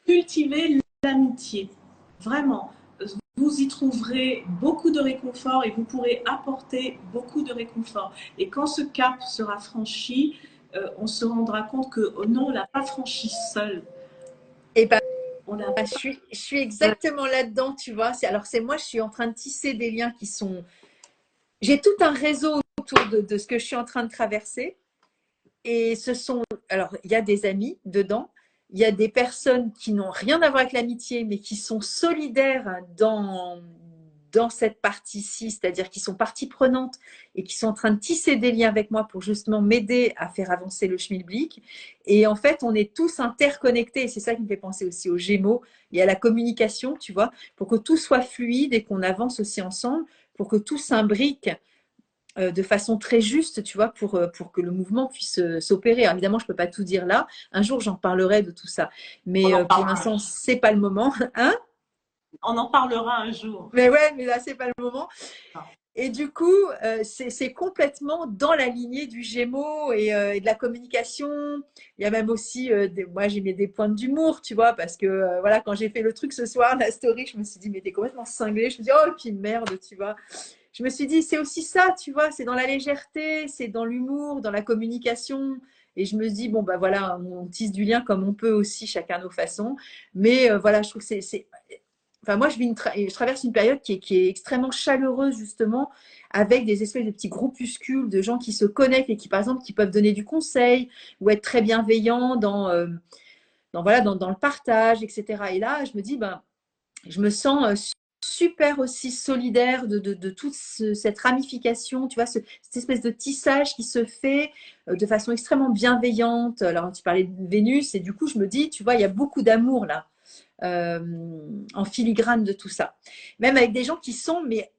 cultivez l'amitié. Vraiment. Vous y trouverez beaucoup de réconfort et vous pourrez apporter beaucoup de réconfort. Et quand ce cap sera franchi, on se rendra compte que oh non, on ne l'a pas franchi seul. Et ben, On l'a je suis exactement là-dedans, tu vois. Alors, c'est moi, je suis en train de tisser des liens qui sont. J'ai tout un réseau autour de ce que je suis en train de traverser. Et ce sont. Alors, il y a des amis dedans. Il y a des personnes qui n'ont rien à voir avec l'amitié, mais qui sont solidaires dans cette partie-ci, c'est-à-dire qui sont partie prenante et qui sont en train de tisser des liens avec moi pour justement m'aider à faire avancer le schmilblick. Et en fait, on est tous interconnectés. Et c'est ça qui me fait penser aussi aux Gémeaux et à la communication, tu vois, pour que tout soit fluide et qu'on avance aussi ensemble, pour que tout s'imbrique de façon très juste, tu vois, pour que le mouvement puisse s'opérer. Alors, évidemment, je ne peux pas tout dire là. Un jour, j'en parlerai de tout ça. Mais on en pour parlera. l'instant, c'est pas le moment. Hein? On en parlera un jour. Mais ouais, mais là, c'est pas le moment. Et du coup, c'est complètement dans la lignée du Gémeaux et de la communication. Il y a même aussi, moi j'ai mis des pointes d'humour, tu vois, parce que voilà, quand j'ai fait le truc ce soir, la story, je me suis dit, mais t'es complètement cinglé. Je me dis, oh, et puis merde, tu vois. Je me suis dit, c'est aussi ça, tu vois, c'est dans la légèreté, c'est dans l'humour, dans la communication. Et je me dis, bon, bah voilà, on tisse du lien comme on peut aussi, chacun à nos façons. Mais voilà, je trouve que Enfin, moi, je traverse une période qui est extrêmement chaleureuse, justement, avec des espèces de petits groupuscules de gens qui se connectent et qui, par exemple, qui peuvent donner du conseil ou être très bienveillants voilà, dans le partage, etc. Et là, je me dis, ben, je me sens super aussi solidaire de toute cette ramification, tu vois, cette espèce de tissage qui se fait de façon extrêmement bienveillante. Alors, tu parlais de Vénus, et du coup, je me dis, tu vois, il y a beaucoup d'amour là, en filigrane de tout ça. Même avec des gens qui sont, mais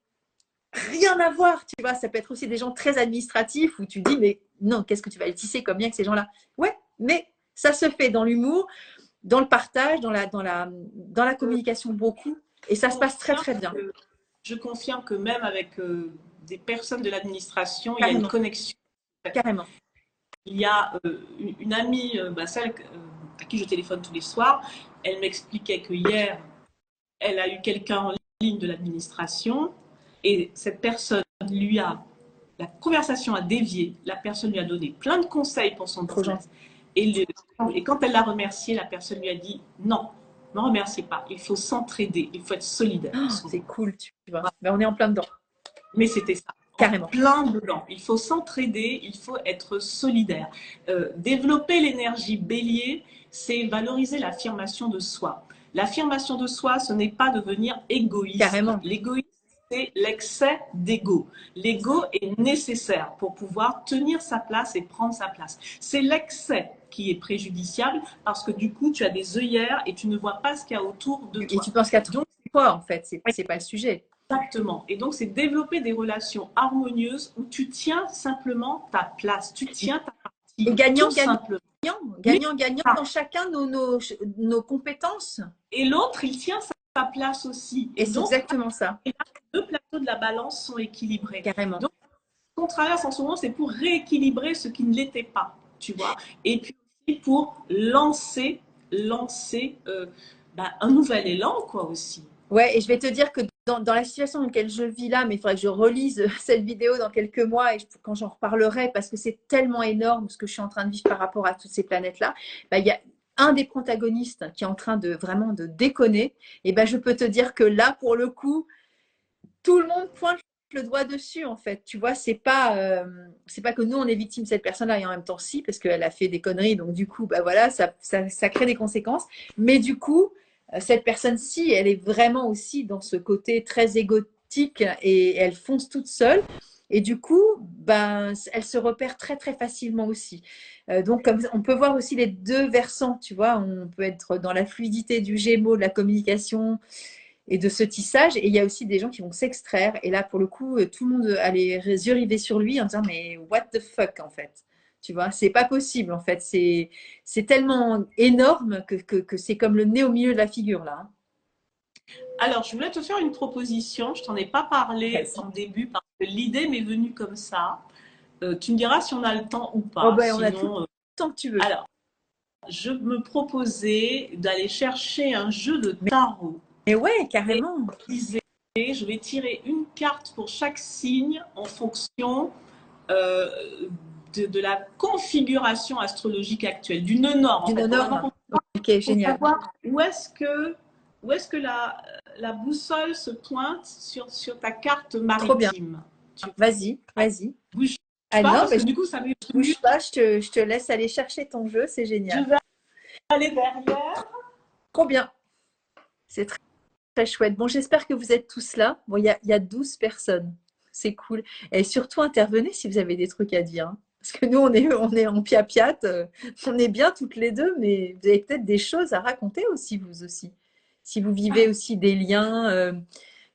rien à voir, tu vois, ça peut être aussi des gens très administratifs où tu dis, mais non, qu'est-ce que tu vas le tisser comme bien avec ces gens-là? Ouais, mais ça se fait dans l'humour, dans le partage, dans la communication beaucoup. Et ça se passe très, très bien. Je confirme que même avec des personnes de l'administration, il y a une Carrément. connexion. Carrément. Il y a une amie, celle à qui je téléphone tous les soirs, elle m'expliquait que hier, elle a eu quelqu'un en ligne de l'administration et cette personne lui a, la conversation a dévié, la personne lui a donné plein de conseils pour son Trop business. gentil. Et quand elle l'a remercié, la personne lui a dit non, ne me remerciez pas, il faut s'entraider, il faut être solidaire en Oh, ce c'est moment. cool, tu vois. Ben, on est en plein dedans. Mais c'était ça, en Carrément. plein dedans. Il faut s'entraider, il faut être solidaire. Développer l'énergie bélier c'est valoriser l'affirmation de soi. L'affirmation de soi, ce n'est pas devenir égoïste. Carrément. L'égoïsme, c'est l'excès d'ego. L'ego est nécessaire pour pouvoir tenir sa place et prendre sa place. C'est l'excès qui est préjudiciable parce que du coup, tu as des œillères et tu ne vois pas ce qu'il y a autour de toi. Et tu penses qu'à toi, en fait, c'est pas le sujet. Exactement. Et donc, c'est développer des relations harmonieuses où tu tiens simplement ta place, tu tiens ta partie. Et gagnant, tout simplement. Gagnant dans chacun nos compétences. Et l'autre, il tient sa place aussi. Et c'est exactement ça. Et là, les deux plateaux de la balance sont équilibrés. Carrément. Donc, ce qu'on traverse en ce moment, c'est pour rééquilibrer ce qui ne l'était pas, tu vois. Et puis aussi pour lancer un nouvel élan, quoi, aussi. Ouais, et je vais te dire que dans la situation dans laquelle je vis là, mais il faudrait que je relise cette vidéo dans quelques mois et quand j'en reparlerai, parce que c'est tellement énorme ce que je suis en train de vivre par rapport à toutes ces planètes-là, bah, il y a un des protagonistes qui est en train de vraiment de déconner. Et ben, je peux te dire que là, pour le coup, tout le monde pointe le doigt dessus, en fait. Tu vois, c'est pas que nous, on est victime de cette personne-là, et en même temps, si, parce qu'elle a fait des conneries, donc du coup, bah voilà, ça crée des conséquences. Mais du coup, cette personne-ci, elle est vraiment aussi dans ce côté très égotique et elle fonce toute seule. Et du coup, ben, elle se repère très, très facilement aussi. Donc, comme, on peut voir aussi les deux versants, tu vois. On peut être dans la fluidité du Gémeaux, de la communication et de ce tissage. Et il y a aussi des gens qui vont s'extraire. Et là, pour le coup, tout le monde a les yeux rivés sur lui en disant, mais what the fuck, en fait. Tu vois, c'est pas possible, en fait. C'est tellement énorme que c'est comme le nez au milieu de la figure, là. Alors, je voulais te faire une proposition. Je t'en ai pas parlé en début parce que l'idée m'est venue comme ça. Tu me diras si on a le temps ou pas. Oh ben, on a tout Sinon, le temps que tu veux. alors, je me proposais d'aller chercher un jeu de tarot. Mais ouais, carrément. Je vais tirer une carte pour chaque signe en fonction euh, de la configuration astrologique actuelle, du nœud nord. Du nord. Ok, génial. Pour savoir où est-ce que la boussole se pointe sur ta carte maritime. Vas-y, vas-y. Bouge Ah pas, non, parce mais que du coup, ça m'est bouge pas, je te laisse aller chercher ton jeu, c'est génial. Je vais aller derrière. Trop bien. C'est très, très chouette. Bon, j'espère que vous êtes tous là. Bon, il y a 12 personnes. C'est cool. Et surtout, intervenez si vous avez des trucs à dire. Hein. Parce que nous, on est en piat-piat. On est bien toutes les deux, mais vous avez peut-être des choses à raconter aussi, vous aussi. Si vous vivez aussi des liens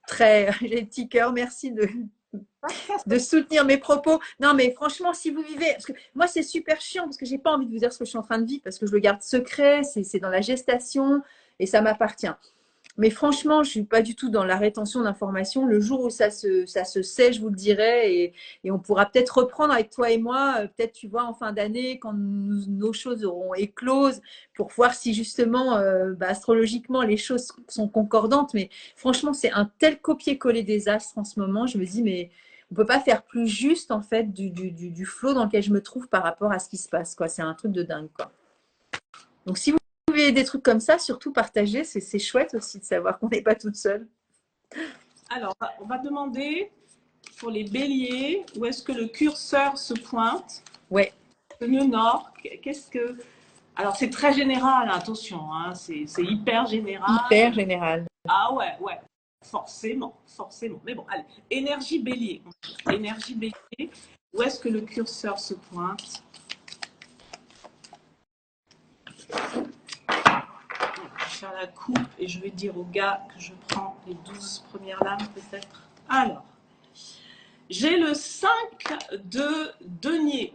très... Les petits cœurs, merci de soutenir mes propos. Non, mais franchement, si vous vivez... Parce que moi, c'est super chiant parce que j'ai pas envie de vous dire ce que je suis en train de vivre parce que je le garde secret. C'est dans la gestation et ça m'appartient. Mais franchement, je ne suis pas du tout dans la rétention d'informations. Le jour où ça se sait, je vous le dirai. Et on pourra peut-être reprendre avec toi et moi, peut-être, tu vois, en fin d'année, quand nos choses auront écloses, pour voir si justement, astrologiquement, les choses sont concordantes. Mais franchement, c'est un tel copier-coller des astres en ce moment. Je me dis, mais on ne peut pas faire plus juste, en fait, du flot dans lequel je me trouve par rapport à ce qui se passe. C'est un truc de dingue, quoi. Donc, si vous avez des trucs comme ça, surtout partager, c'est chouette aussi de savoir qu'on n'est pas toute seule. Alors, on va demander pour les béliers, où est-ce que le curseur se pointe? Ouais. Le nœud nord, qu'est-ce que... Alors, c'est très général, attention, hein, c'est hyper général. Hyper général. Ah ouais, forcément. Mais bon, allez, énergie bélier. Énergie bélier, où est-ce que le curseur se pointe? Je vais faire la coupe et je vais dire au gars que je prends les 12 premières lames peut-être. Alors, j'ai le 5 de denier.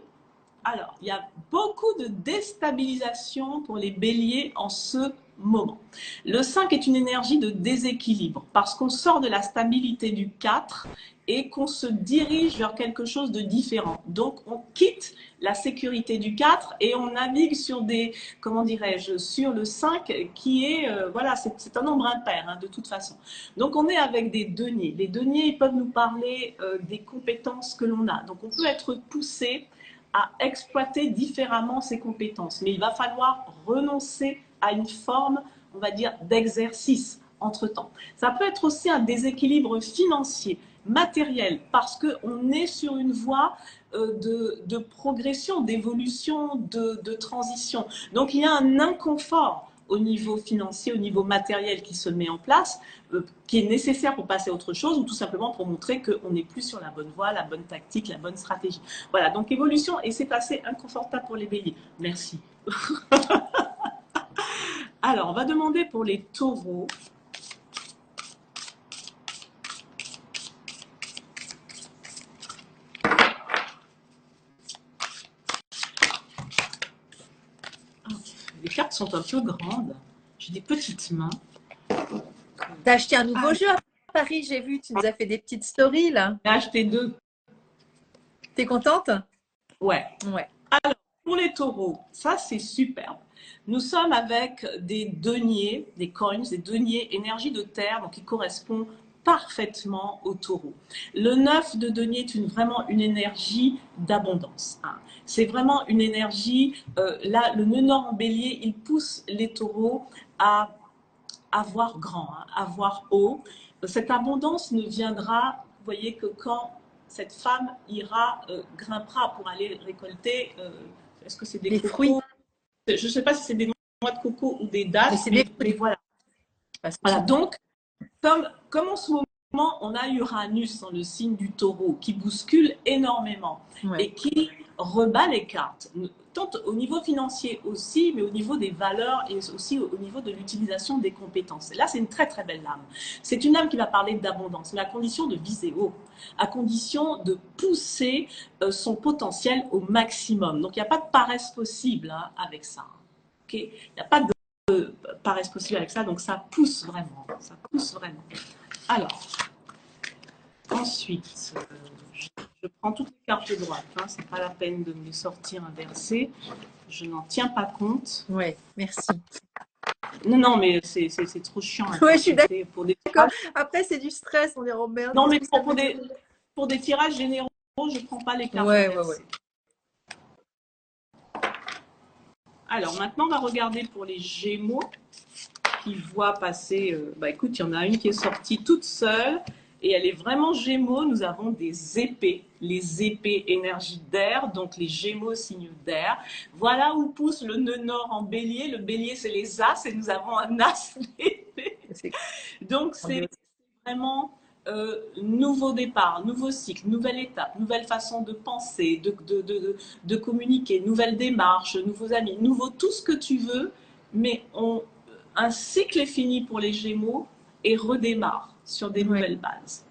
Alors, il y a beaucoup de déstabilisation pour les béliers en ce moment. Le 5 est une énergie de déséquilibre parce qu'on sort de la stabilité du 4 et qu'on se dirige vers quelque chose de différent. Donc, on quitte la sécurité du 4 et on navigue sur des, comment dirais-je, sur le 5 qui est, voilà, c'est un nombre impair hein, de toute façon. Donc, on est avec des deniers. Les deniers, ils peuvent nous parler des compétences que l'on a. Donc, on peut être poussé à exploiter différemment ses compétences. Mais il va falloir renoncer à une forme, on va dire, d'exercice entre-temps. Ça peut être aussi un déséquilibre financier, matériel, parce qu'on est sur une voie de progression, d'évolution, de transition. Donc il y a un inconfort au niveau financier, au niveau matériel qui se met en place, qui est nécessaire pour passer à autre chose ou tout simplement pour montrer qu'on n'est plus sur la bonne voie, la bonne tactique, la bonne stratégie. Voilà, donc évolution et c'est assez inconfortable pour les béliers. Merci. Alors, on va demander pour les taureaux. Les cartes sont un peu grandes. J'ai des petites mains. T'as acheté un nouveau jeu à Paris, j'ai vu. Tu nous as fait des petites stories, là. J'ai acheté 2. T'es contente? Ouais. Ouais. Alors, pour les taureaux, ça, c'est superbe. Nous sommes avec des deniers, des coins, des deniers énergie de terre, donc qui correspond parfaitement au taureau. Le 9 de denier est vraiment une énergie d'abondance. Hein. C'est vraiment une énergie, là, le nœud nord en bélier, il pousse les taureaux à voir grand, hein, à voir haut. Cette abondance ne viendra, vous voyez, que quand cette femme grimpera pour aller récolter, est-ce que c'est des cocos? Fruits. Je ne sais pas si c'est des noix de coco ou des dattes, mais voilà. Voilà. Donc, comme en ce moment, on a Uranus dans le signe du taureau qui bouscule énormément et qui rebat les cartes, tant au niveau financier aussi, mais au niveau des valeurs et aussi au niveau de l'utilisation des compétences. Et là, c'est une très très belle âme. C'est une âme qui va parler d'abondance, mais à condition de viser haut, à condition de pousser son potentiel au maximum. Donc, il n'y a pas de paresse possible hein, avec ça. Okay, il n'y a pas de paresse possible avec ça, donc ça pousse vraiment. Ça pousse vraiment. Alors, ensuite, je prends toutes les cartes de droite. Hein, c'est pas la peine de me les sortir inversées. Je n'en tiens pas compte. Ouais, merci. Non, mais c'est trop chiant. Ouais, je suis d'accord. Après, c'est du stress, on est en merde. Non, mais pour des tirages généraux, je ne prends pas les cartes inversées. Alors, maintenant, on va regarder pour les Gémeaux qui voient passer. Écoute, il y en a une qui est sortie toute seule et elle est vraiment Gémeaux. Nous avons des épées, les épées énergie d'air, donc les Gémeaux signe d'air. Voilà où pousse le nœud nord en bélier. Le bélier, c'est les as et nous avons un as d'épée. Donc, c'est vraiment nouveau départ, nouveau cycle, nouvelle étape, nouvelle façon de penser, de communiquer, nouvelle démarche, nouveaux amis, nouveau tout ce que tu veux, mais un cycle est fini pour les Gémeaux et redémarre sur des nouvelles bases.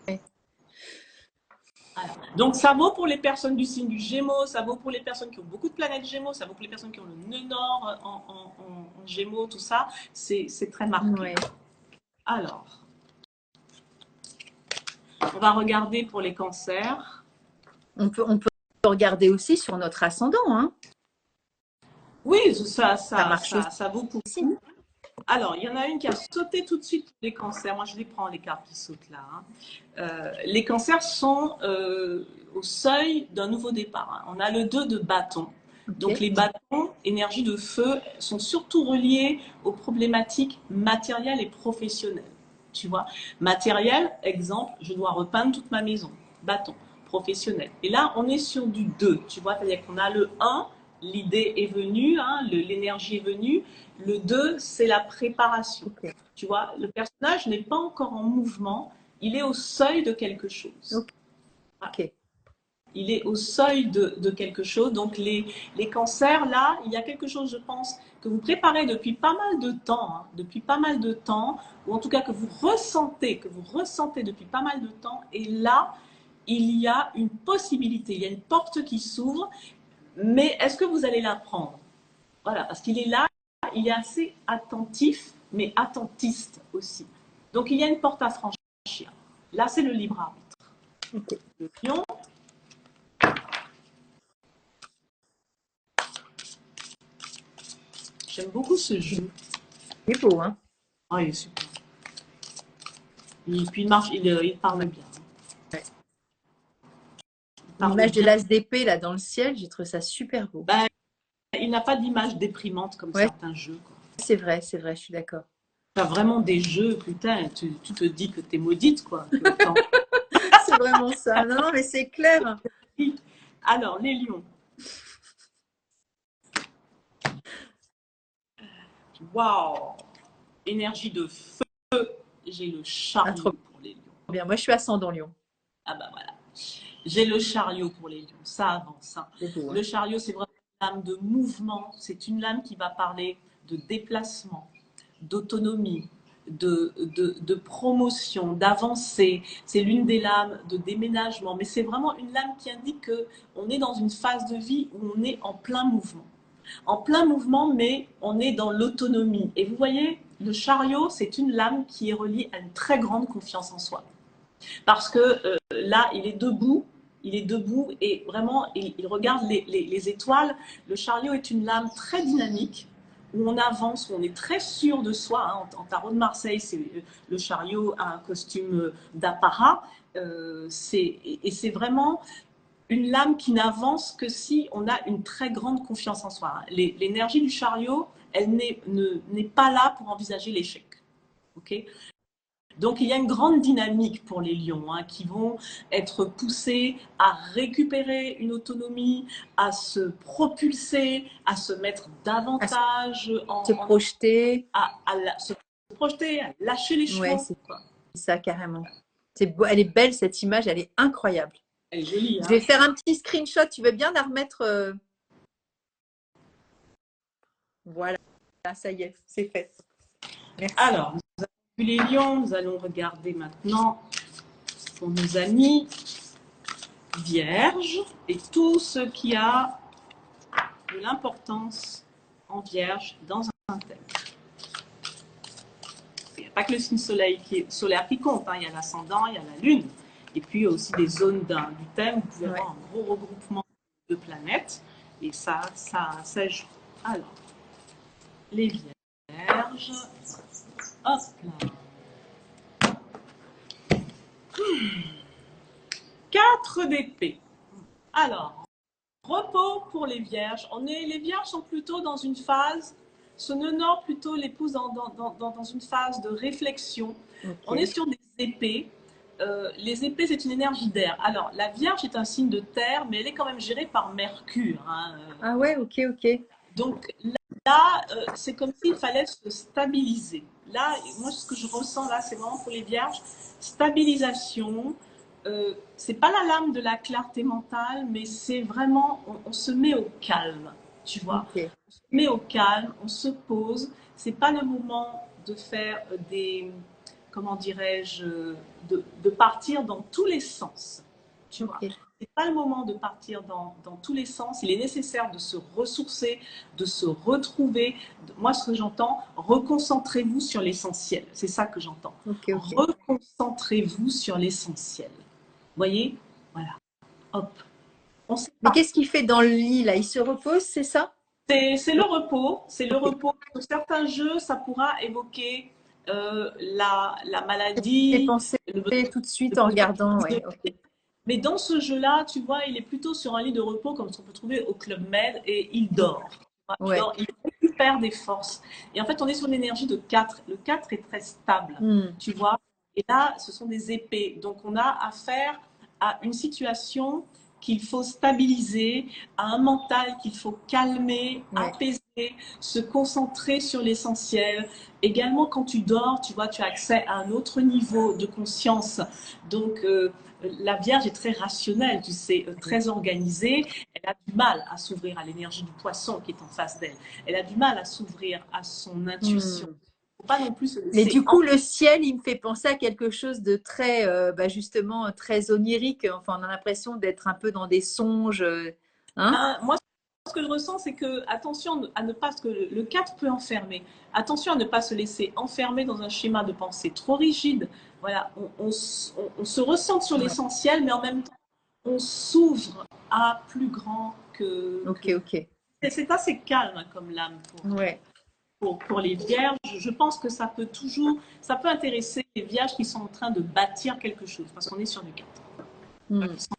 Alors, donc ça vaut pour les personnes du signe du Gémeaux, ça vaut pour les personnes qui ont beaucoup de planètes Gémeaux, ça vaut pour les personnes qui ont le nœud nord en Gémeaux, tout ça, c'est très marqué. Alors, on va regarder pour les cancers. On peut regarder aussi sur notre ascendant. Hein. Oui, ça vaut pour tout. Alors, il y en a une qui a sauté tout de suite pour les cancers. Moi, je les prends, les cartes qui sautent là. Hein. Les cancers sont au seuil d'un nouveau départ. Hein. On a le 2 de bâton. Donc, les bâtons, énergie de feu, sont surtout reliés aux problématiques matérielles et professionnelles. Tu vois, matériel, exemple, je dois repeindre toute ma maison. Bâton, professionnel. Et là, on est sur du 2. Tu vois, c'est-à-dire qu'on a le 1, l'idée est venue, hein, l'énergie est venue. Le 2, c'est la préparation. Tu vois, le personnage n'est pas encore en mouvement, il est au seuil de quelque chose. Il est au seuil de quelque chose. Donc, les cancers, là, il y a quelque chose, je pense, que vous préparez depuis pas mal de temps, hein, ou en tout cas que vous ressentez depuis pas mal de temps. Et là, il y a une possibilité, il y a une porte qui s'ouvre, mais est-ce que vous allez la prendre? Voilà, parce qu'il est là, il est assez attentif, mais attentiste aussi. Donc, il y a une porte à franchir. Là, c'est le libre arbitre. Le lion. J'aime beaucoup ce jeu. Il est beau, hein? Oh, il est super. Et puis, il parle bien. Ouais. L'image de l'as d'épée, là, dans le ciel, j'ai trouvé ça super beau. Il n'a pas d'image déprimante comme certains jeux. C'est vrai, je suis d'accord. Tu as vraiment des jeux, putain, tu te dis que tu es maudite, quoi. C'est vraiment ça. Non, mais c'est clair. Alors, les lions. Waouh! Énergie de feu. J'ai le Ah, trop chariot pour les lions. bien. Moi, je suis ascendant lion. Ah bah voilà. J'ai le chariot pour les lions. Ça avance. Hein. C'est beau, Le hein. chariot, c'est vraiment une lame de mouvement. C'est une lame qui va parler de déplacement, d'autonomie, de promotion, d'avancée. C'est l'une des lames de déménagement. Mais c'est vraiment une lame qui indique qu'on est dans une phase de vie où on est en plein mouvement. En plein mouvement, mais on est dans l'autonomie. Et vous voyez, le chariot, c'est une lame qui est reliée à une très grande confiance en soi. Parce que là, il est debout et vraiment, il regarde les étoiles. Le chariot est une lame très dynamique où on avance, où on est très sûr de soi. Hein. En tarot de Marseille, c'est le chariot a un costume d'apparat. Et c'est vraiment une lame qui n'avance que si on a une très grande confiance en soi. Hein. L'énergie du chariot, elle n'est pas là pour envisager l'échec. Okay. Donc il y a une grande dynamique pour les lions hein, qui vont être poussés à récupérer une autonomie, à se propulser, à se mettre davantage Se projeter. se projeter, à lâcher les Ouais, chevaux. c'est ça, carrément. C'est beau. Elle est belle, cette image, elle est incroyable. Elle est jolie. Je Hein. vais faire un petit screenshot. Tu veux bien la remettre Voilà, ça y est, c'est fait. Merci. Alors, nous avons vu les lions, nous allons regarder maintenant pour nos amis vierges et tout ce qui a de l'importance en vierge dans un thème. Il n'y a pas que le signe solaire qui compte, hein. Il y a l'ascendant, il y a la lune, et puis aussi des zones du thème. Vous pouvez avoir un gros regroupement de planètes, et ça joue. Alors, les vierges, hop là. 4 d'épée. Alors, repos pour les vierges. Les vierges sont plutôt dans une phase, ce nœud nord plutôt les pousse dans une phase de réflexion. Okay. On est sur des épées. Les épées, c'est une énergie d'air. Alors, la Vierge est un signe de terre, mais elle est quand même gérée par Mercure. Hein. Ah ouais, ok. Donc là, c'est comme s'il fallait se stabiliser. Là, moi, ce que je ressens là, c'est vraiment pour les Vierges, stabilisation. C'est pas la lame de la clarté mentale, mais c'est vraiment, on se met au calme, tu vois. Okay. On se met au calme, on se pose. C'est pas le moment de faire comment dirais-je, de partir dans tous les sens, tu vois. C'est pas le moment de partir dans tous les sens. Il est nécessaire de se ressourcer, de se retrouver. Moi, ce que j'entends, reconcentrez-vous sur l'essentiel. C'est ça que j'entends. Okay. Reconcentrez-vous sur l'essentiel. Vous voyez? Voilà. Hop. Mais qu'est-ce qu'il fait dans le lit, là? Il se repose, c'est ça? C'est le repos. C'est le repos. Sur certains jeux, ça pourra évoquer la maladie. J'ai pensé tout de suite en regardant. Ouais, okay. Mais dans ce jeu-là, tu vois, il est plutôt sur un lit de repos comme ce qu'on peut trouver au Club Med et il dort. Ouais. Il récupère des forces. Et en fait, on est sur l'énergie de 4. Le 4 est très stable, tu vois. Et là, ce sont des épées. Donc, on a affaire à une situation qu'il faut stabiliser, à un mental qu'il faut calmer, apaiser, se concentrer sur l'essentiel. Également, quand tu dors, tu vois, tu as accès à un autre niveau de conscience. Donc, la Vierge est très rationnelle, tu sais, très organisée. Elle a du mal à s'ouvrir à l'énergie du poisson qui est en face d'elle. Elle a du mal à s'ouvrir à son intuition. Faut pas non plus se laisser. Mais du coup, le ciel, il me fait penser à quelque chose de très, justement, très onirique. Enfin, on a l'impression d'être un peu dans des songes. Hein, moi, ce que je ressens, c'est que, attention à ne pas, parce que le 4 peut enfermer. Attention à ne pas se laisser enfermer dans un schéma de pensée trop rigide. Voilà, on se ressent sur l'essentiel, mais en même temps, on s'ouvre à plus grand que. Ok. C'est assez calme comme lame pour les vierges. Je pense que ça peut intéresser les vierges qui sont en train de bâtir quelque chose, parce qu'on est sur du 4. Qui sont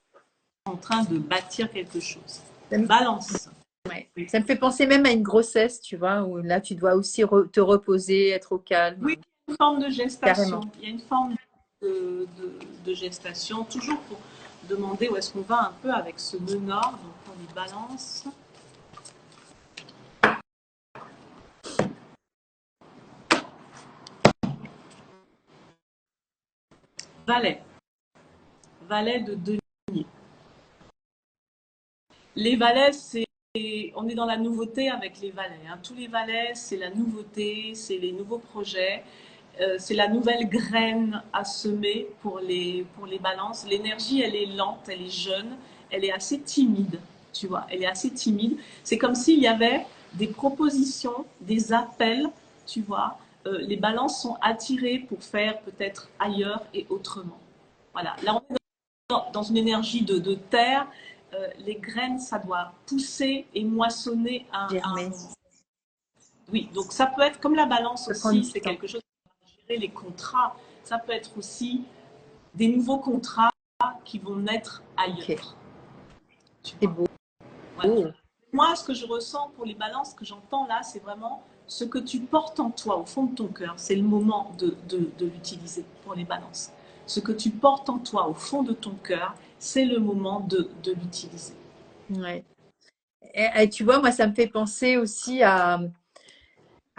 en train de bâtir quelque chose. Balance. Ouais. Ça me fait penser même à une grossesse, tu vois, où là, tu dois aussi te reposer, être au calme. Oui, il y a une forme de gestation. Carrément. Il y a une forme de gestation, toujours demander où est-ce qu'on va un peu avec ce nœud nord. Donc, on les balance. Valet. Valet de denier. Les valets, on est dans la nouveauté avec les valets. Hein. Tous les valets, c'est la nouveauté, c'est les nouveaux projets, c'est la nouvelle graine à semer pour les balances. L'énergie, elle est lente, elle est jeune, elle est assez timide, tu vois, elle est assez timide. C'est comme s'il y avait des propositions, des appels, tu vois. Les balances sont attirées pour faire peut-être ailleurs et autrement. Voilà, là on est dans une énergie de terre. Les graines, ça doit pousser et moissonner à un Germer. moment. Oui, donc ça peut être comme la balance Ça prend du aussi, c'est temps. quelque chose qui va gérer les contrats. Ça peut être aussi des nouveaux contrats qui vont naître ailleurs. Ok. Tu C'est vois. beau. Voilà. Moi, ce que je ressens pour les balances, ce que j'entends là, c'est vraiment ce que tu portes en toi, au fond de ton cœur. C'est le moment de l'utiliser pour les balances. Ce que tu portes en toi, au fond de ton cœur, c'est le moment de l'utiliser. Ouais. Et tu vois, moi, ça me fait penser aussi à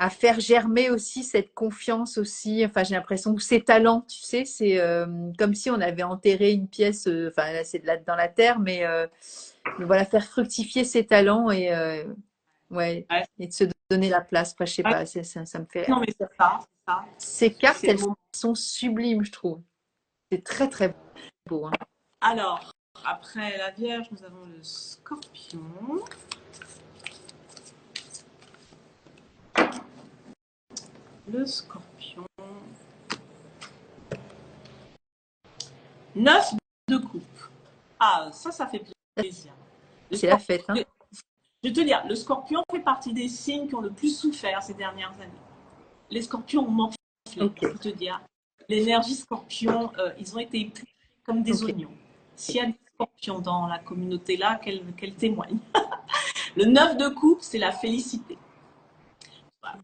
faire germer aussi cette confiance aussi. Enfin, j'ai l'impression que ces talents, tu sais, c'est comme si on avait enterré une pièce. Enfin, là, c'est dans la terre, mais voilà, faire fructifier ses talents et ouais, Ouais. et de se donner la place. Enfin, je sais Ouais. pas, ça me fait. Non, mais c'est ça, c'est ça. Ces cartes, C'est le elles moment. sont sublimes, je trouve. C'est très très beau. Hein. Alors, après la Vierge, nous avons le Scorpion. Le Scorpion. 9 de coupe. Ah, ça fait plaisir. Le C'est la Scorpion, fête, hein. je vais te dire, le Scorpion fait partie des signes qui ont le plus souffert ces dernières années. Les Scorpions ont morflé, Ok, pour te dire. L'énergie Scorpion, ils ont été épluchés comme des ok. oignons. S'il y a des Scorpions dans la communauté là, qu'elle témoigne. Le 9 de coupe, c'est la félicité. Voilà.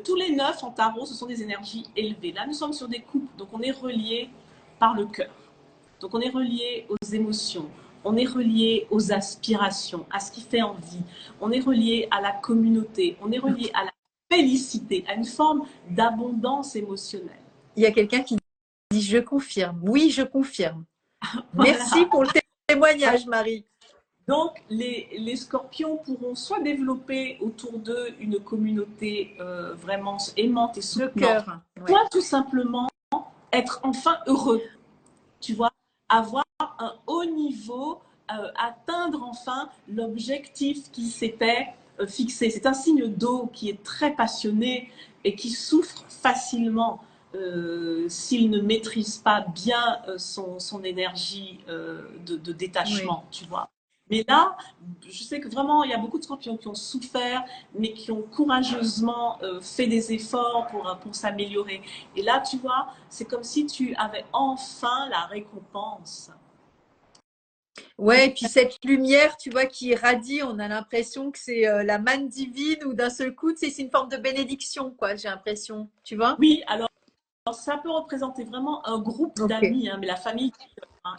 Tous les 9 en tarot, ce sont des énergies élevées. Là, nous sommes sur des coupes, donc on est relié par le cœur. Donc on est relié aux émotions, on est relié aux aspirations, à ce qui fait envie, on est relié à la communauté, on est relié à la félicité, à une forme d'abondance émotionnelle. Il y a quelqu'un qui dit je confirme. Oui, je confirme. Merci Voilà. pour le témoignage, Marie. Donc les scorpions pourront soit développer autour d'eux une communauté vraiment aimante et De soutenante, cœur. Ouais. soit tout simplement être enfin heureux, tu vois, avoir un haut niveau, atteindre enfin l'objectif qui s'était fixé. C'est un signe d'eau qui est très passionné et qui souffre facilement s'il ne maîtrise pas bien son énergie de Oui. détachement, tu vois. Mais là, je sais que vraiment, il y a beaucoup de scorpions qui ont souffert, mais qui ont courageusement fait des efforts pour s'améliorer. Et là, tu vois, c'est comme si tu avais enfin la récompense. Ouais, et puis cette lumière, tu vois, qui irradie, on a l'impression que c'est la manne divine ou d'un seul coup, c'est une forme de bénédiction, quoi, j'ai l'impression. Tu vois? Oui, alors ça peut représenter vraiment un groupe Ok. d'amis, hein, mais la famille, hein,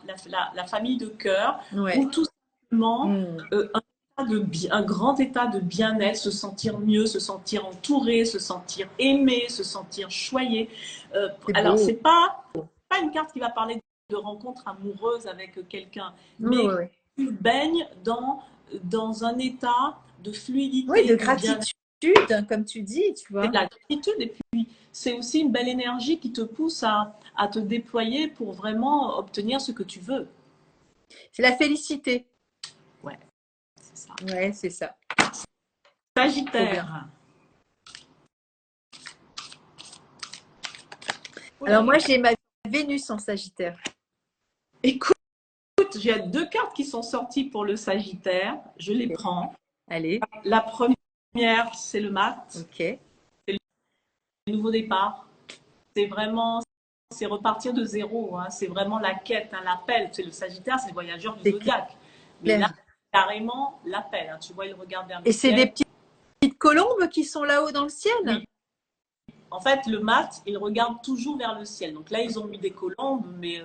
la famille de cœur, Ouais. ou tout simplement Hmm. un grand état de bien-être, se sentir mieux, se sentir entouré, se sentir aimé, se sentir choyé. C'est Alors, beau. c'est pas une carte qui va parler de rencontre amoureuse avec quelqu'un, Ouais, ouais, mais ouais. tu baignes dans un état de Oui, fluidité, de de bien-être, gratitude, comme tu dis, tu de vois. la gratitude. Et puis, c'est aussi une belle énergie qui te pousse à te déployer pour vraiment obtenir ce que tu veux. C'est la félicité. Ouais, c'est ça. Ouais, c'est ça. Trop bien. Sagittaire. Oh là Alors moi, là. j'ai ma Vénus en Sagittaire. Écoute, j'ai deux cartes qui sont sorties pour le Sagittaire. Je les Ok. prends. Allez, La première, c'est le mat, ok. le nouveau départ. C'est vraiment, c'est repartir de zéro. Hein. C'est vraiment la quête, hein, l'appel. C'est le Sagittaire, c'est le voyageur du C'est zodiaque. Mais là, clair. carrément, l'appel. Hein. Tu vois, il regarde vers le Et c'est des ciel. petites colombes qui sont là-haut dans le ciel? Oui. En fait, le mat, il regarde toujours vers le ciel. Donc là, ils ont mis des colombes, mais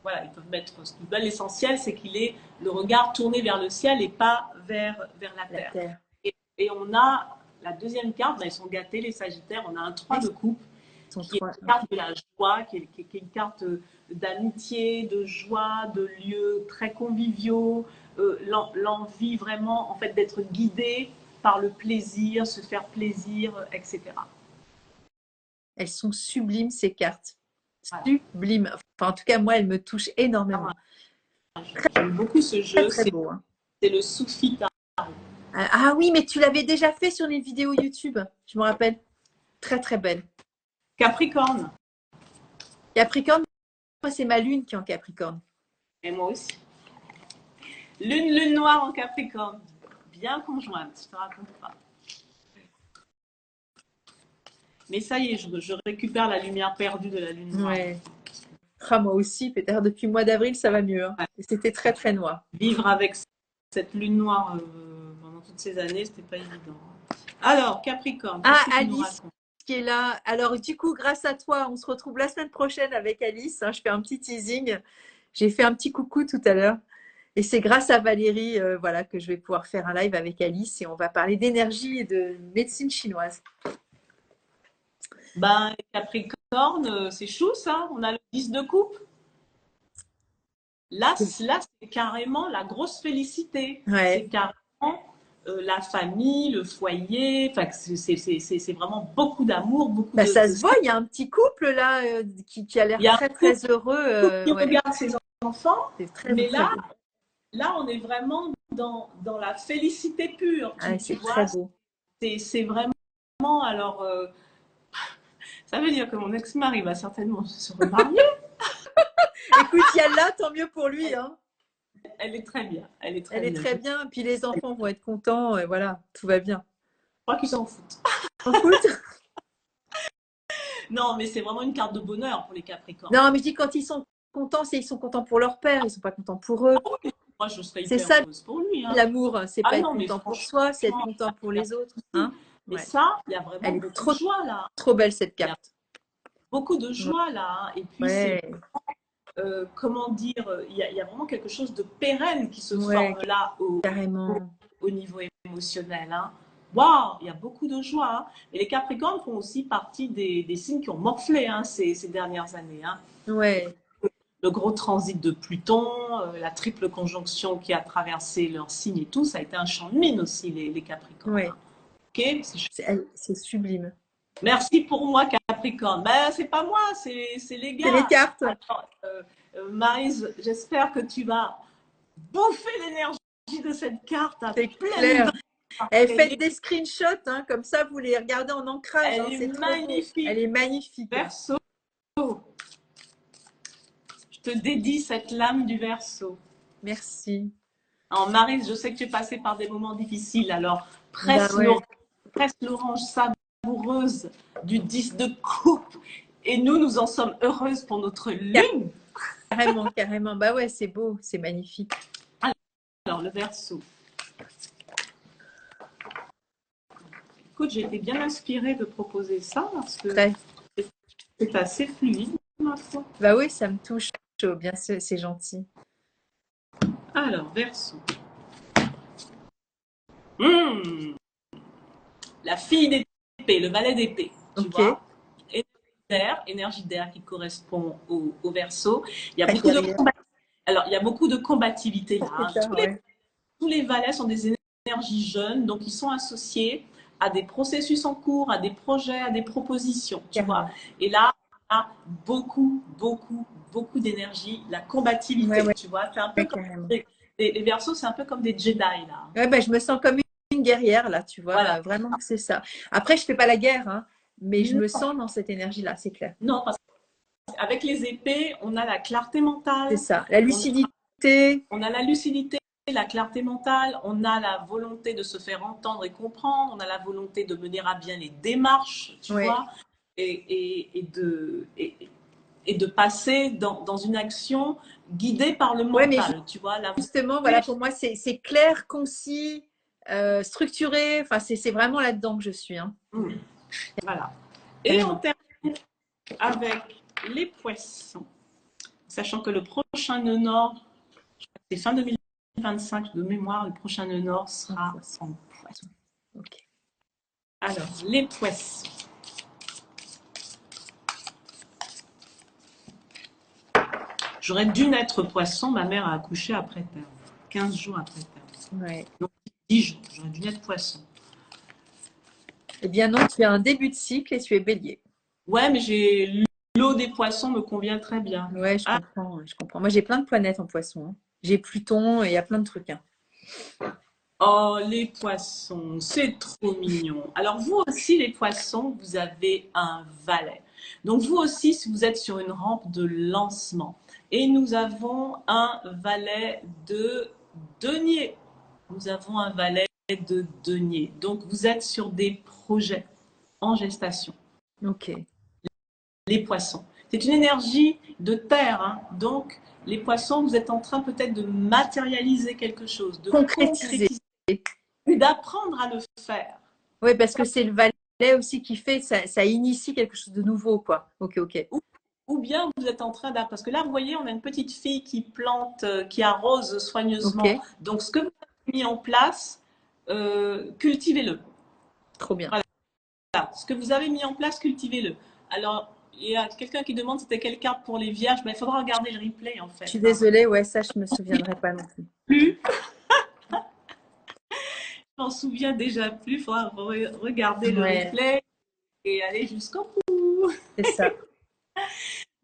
voilà, ils peuvent mettre ce qu'ils veulent. L'essentiel, c'est qu'il ait le regard tourné vers le ciel et pas vers la La terre. terre. Et on a la deuxième carte, ils sont gâtés, les Sagittaires. On a un 3 Ouais, de coupe ils sont qui est trois. une carte de la joie, qui est une carte d'amitié, de joie, de lieux très conviviaux, l'envie vraiment en fait d'être guidé par le plaisir, se faire plaisir, etc. Elles sont sublimes, ces cartes. Voilà. Sublimes. Enfin, en tout cas, moi, elles me touchent énormément. J'aime beaucoup ce Très, jeu, très c'est beau. Hein. le Soufi. Ah oui, mais tu l'avais déjà fait sur les vidéos YouTube. Je me rappelle. Très, très belle. Capricorne. Capricorne, moi, c'est ma lune qui est en Capricorne. Et moi aussi. Lune noire en Capricorne. Bien conjointe, je te raconte pas. Mais ça y est, je récupère la lumière perdue de la lune noire. Ouais. Ah, moi aussi, peut-être depuis le mois d'avril, ça va mieux. Hein. Ouais. C'était très, très noir. Vivre avec cette lune noire pendant toutes ces années, c'était pas évident. Alors, Capricorne, Ah, qu'est-ce que tu nous Alice racontes? qui est là. Alors, du coup, grâce à toi, on se retrouve la semaine prochaine avec Alice. Hein. Je fais un petit teasing. J'ai fait un petit coucou tout à l'heure. Et c'est grâce à Valérie voilà, que je vais pouvoir faire un live avec Alice et on va parler d'énergie et de médecine chinoise. Ben, Capricorne, c'est chou ça. On a le 10 de coupe. Là c'est carrément la grosse félicité. Ouais. C'est carrément la famille, le foyer. Enfin, c'est vraiment beaucoup d'amour, beaucoup Bah, ça de... se voit, il y a un petit couple là qui a l'air Il y a très un très couple heureux. qui Ouais. regarde ses enfants, C'est très mais très beau. là, on est vraiment dans la félicité pure. Ouais, Tu c'est très vois, beau. c'est vraiment. Alors, ça veut dire que mon ex-mari va certainement se remarier. Écoute, il y a là, tant mieux pour lui. Hein. Elle est très bien. Elle est Elle très est bien. très bien. Puis les enfants vont être contents. Et voilà, tout va bien. Je crois qu'ils s'en foutent. En foot. Non, mais c'est vraiment une carte de bonheur pour les Capricornes. Non, mais je dis quand ils sont contents, c'est ils sont contents pour leur père. Ils sont pas contents pour eux. Moi, je serais C'est hyper ça heureuse pour lui. Hein. l'amour. C'est pas Ah être non, mais content pour soi, c'est être franchement, content pour les autres. Hein. mais Ouais. ça, il y a vraiment Elle est beaucoup de trop joie là. trop belle cette Il y a carte. beaucoup de joie là. Hein. Et puis, Ouais. comment dire, il y a vraiment quelque chose de pérenne qui se Ouais, forme là carrément. au niveau émotionnel. Hein. Waouh, il y a beaucoup de joie. Hein. Et les Capricornes font aussi partie des signes qui ont morflé hein, ces dernières années. Hein. Ouais. Le gros transit de Pluton, la triple conjonction qui a traversé leur signe et tout, ça a été un champ de mine aussi, les Capricornes. Ouais. Hein. Ok, C'est sublime. merci pour moi, Capricorne. Ben, c'est pas moi, c'est les C'est les gars. cartes. Alors, Maryse, j'espère que tu vas bouffer l'énergie de cette carte à C'est pleine clair. dose. Elle fait des screenshots, hein, comme ça vous les regardez en ancrage. Elle Hein, c'est est trop beau. Elle magnifique. est magnifique. Verseau, je te dédie cette lame du Verseau. Merci. Alors, Maryse, je sais que tu es passée par des moments difficiles, alors Bah ouais. presse l'orange savoureuse du 10 de coupe. Et nous en sommes heureuses pour notre lune. Carrément, carrément. Bah ouais, c'est beau, c'est magnifique. Alors, le Verseau. Écoute, j'ai été bien inspirée de proposer ça parce que Très. c'est assez fluide, ma foi. Bah oui, ça me touche. Bien, c'est gentil. Alors, Verseau. La fille d'épée, le valet d'épée, tu Ok. vois. Énergie d'air qui correspond au Verseau. Il y a Très beaucoup de guerrière. alors, il y a beaucoup de combativité là. Hein. Ça, ouais. Tous les valets sont des énergies jeunes, donc ils sont associés à des processus en cours, à des projets, à des propositions, tu Carrément. vois. Et là, on a beaucoup, beaucoup, beaucoup d'énergie, la combativité, Ouais, tu vois. C'est un peu comme carrément. les Verseaux, c'est un peu comme des Jedi là. Ouais, bah, je me sens comme une guerrière là, tu vois. Voilà. Vraiment, c'est ça. Après, je fais pas la guerre, hein, mais je Non, me sens dans cette énergie-là, c'est clair. non, parce qu'avec les épées, on a la clarté C'est mentale, ça. La lucidité. on a la lucidité, la clarté mentale, on a la volonté de se faire entendre et comprendre, on a la volonté de mener à bien les démarches, tu Ouais. vois, et de passer dans une action guidée par le Ouais, mais mental, tu vois. justement, voilà, pour moi, c'est clair, concis, structuré. Enfin, c'est vraiment là-dedans que je suis. Hein. Voilà. Et on termine avec les poissons. sachant que le prochain nœud nord, c'est fin 2025 de mémoire, le prochain nœud nord sera en poisson. Ok. Alors, les poissons. J'aurais dû naître poisson, ma mère a accouché après terme, 15 jours après terme. Ouais. Donc, 10 jours, j'aurais dû naître poisson. Eh bien non, tu as un début de cycle et tu es bélier. Ouais, mais l'eau des poissons me convient très bien. Ouais, je comprends, je comprends. Moi, j'ai plein de planètes en poisson, hein. J'ai Pluton et il y a plein de trucs, hein. Oh, les poissons, c'est trop mignon. Alors, vous aussi, les poissons, vous avez un valet. Donc, vous aussi, si vous êtes sur une rampe de lancement, et nous avons un valet de denier. Nous avons un valet de denier. Donc, vous êtes sur des projets en gestation. Ok. Les poissons. C'est une énergie de terre, hein. Donc, les poissons, vous êtes en train peut-être de matérialiser quelque chose, de Concrétiser. d'apprendre à le faire. Oui, parce que c'est le valet aussi qui fait, ça initie quelque chose de nouveau, quoi. Ok, ok. Ou bien vous êtes en train d'apprendre. Parce que là, vous voyez, on a une petite fille qui plante, qui arrose soigneusement. Ok. Donc, ce que vous avez mis en place, cultivez-le. Trop bien. Voilà. Ce que vous avez mis en place, cultivez-le. Alors, il y a quelqu'un qui demande si c'était quelle carte pour les vierges. Ben, il faudra regarder le replay, en fait. Je suis désolée, ouais, ça, je me souviendrai pas non plus. Plus. Je m'en souviens déjà plus. Il faudra regarder le Ouais, replay et aller jusqu'au bout. c'est ça.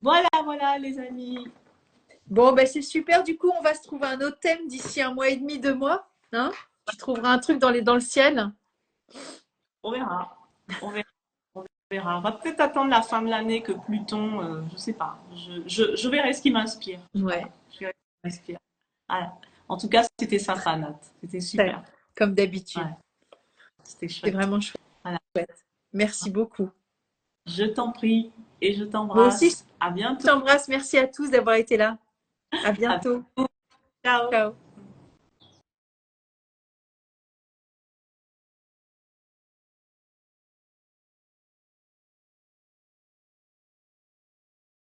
Voilà, voilà, les amis. Bon, ben c'est super. Du coup, on va se trouver un autre thème d'ici 1 mois et demi, 2 mois. Hein? Tu trouveras un truc dans le ciel. On verra. On verra. On verra. On va peut-être attendre la fin de l'année que Pluton, je sais pas. Je verrai ce qui m'inspire. Ouais. Voilà. Je verrai ce qui m'inspire. Voilà. En tout cas, c'était sympa, Nat. C'était super. Comme d'habitude. Ouais. C'était C'est chouette. vraiment chouette. Voilà. Merci beaucoup. Je t'en prie et je Moi aussi, t'embrasse. À je bientôt. t'embrasse. Merci à tous d'avoir été là. À À bientôt. bientôt. Ciao. Ciao.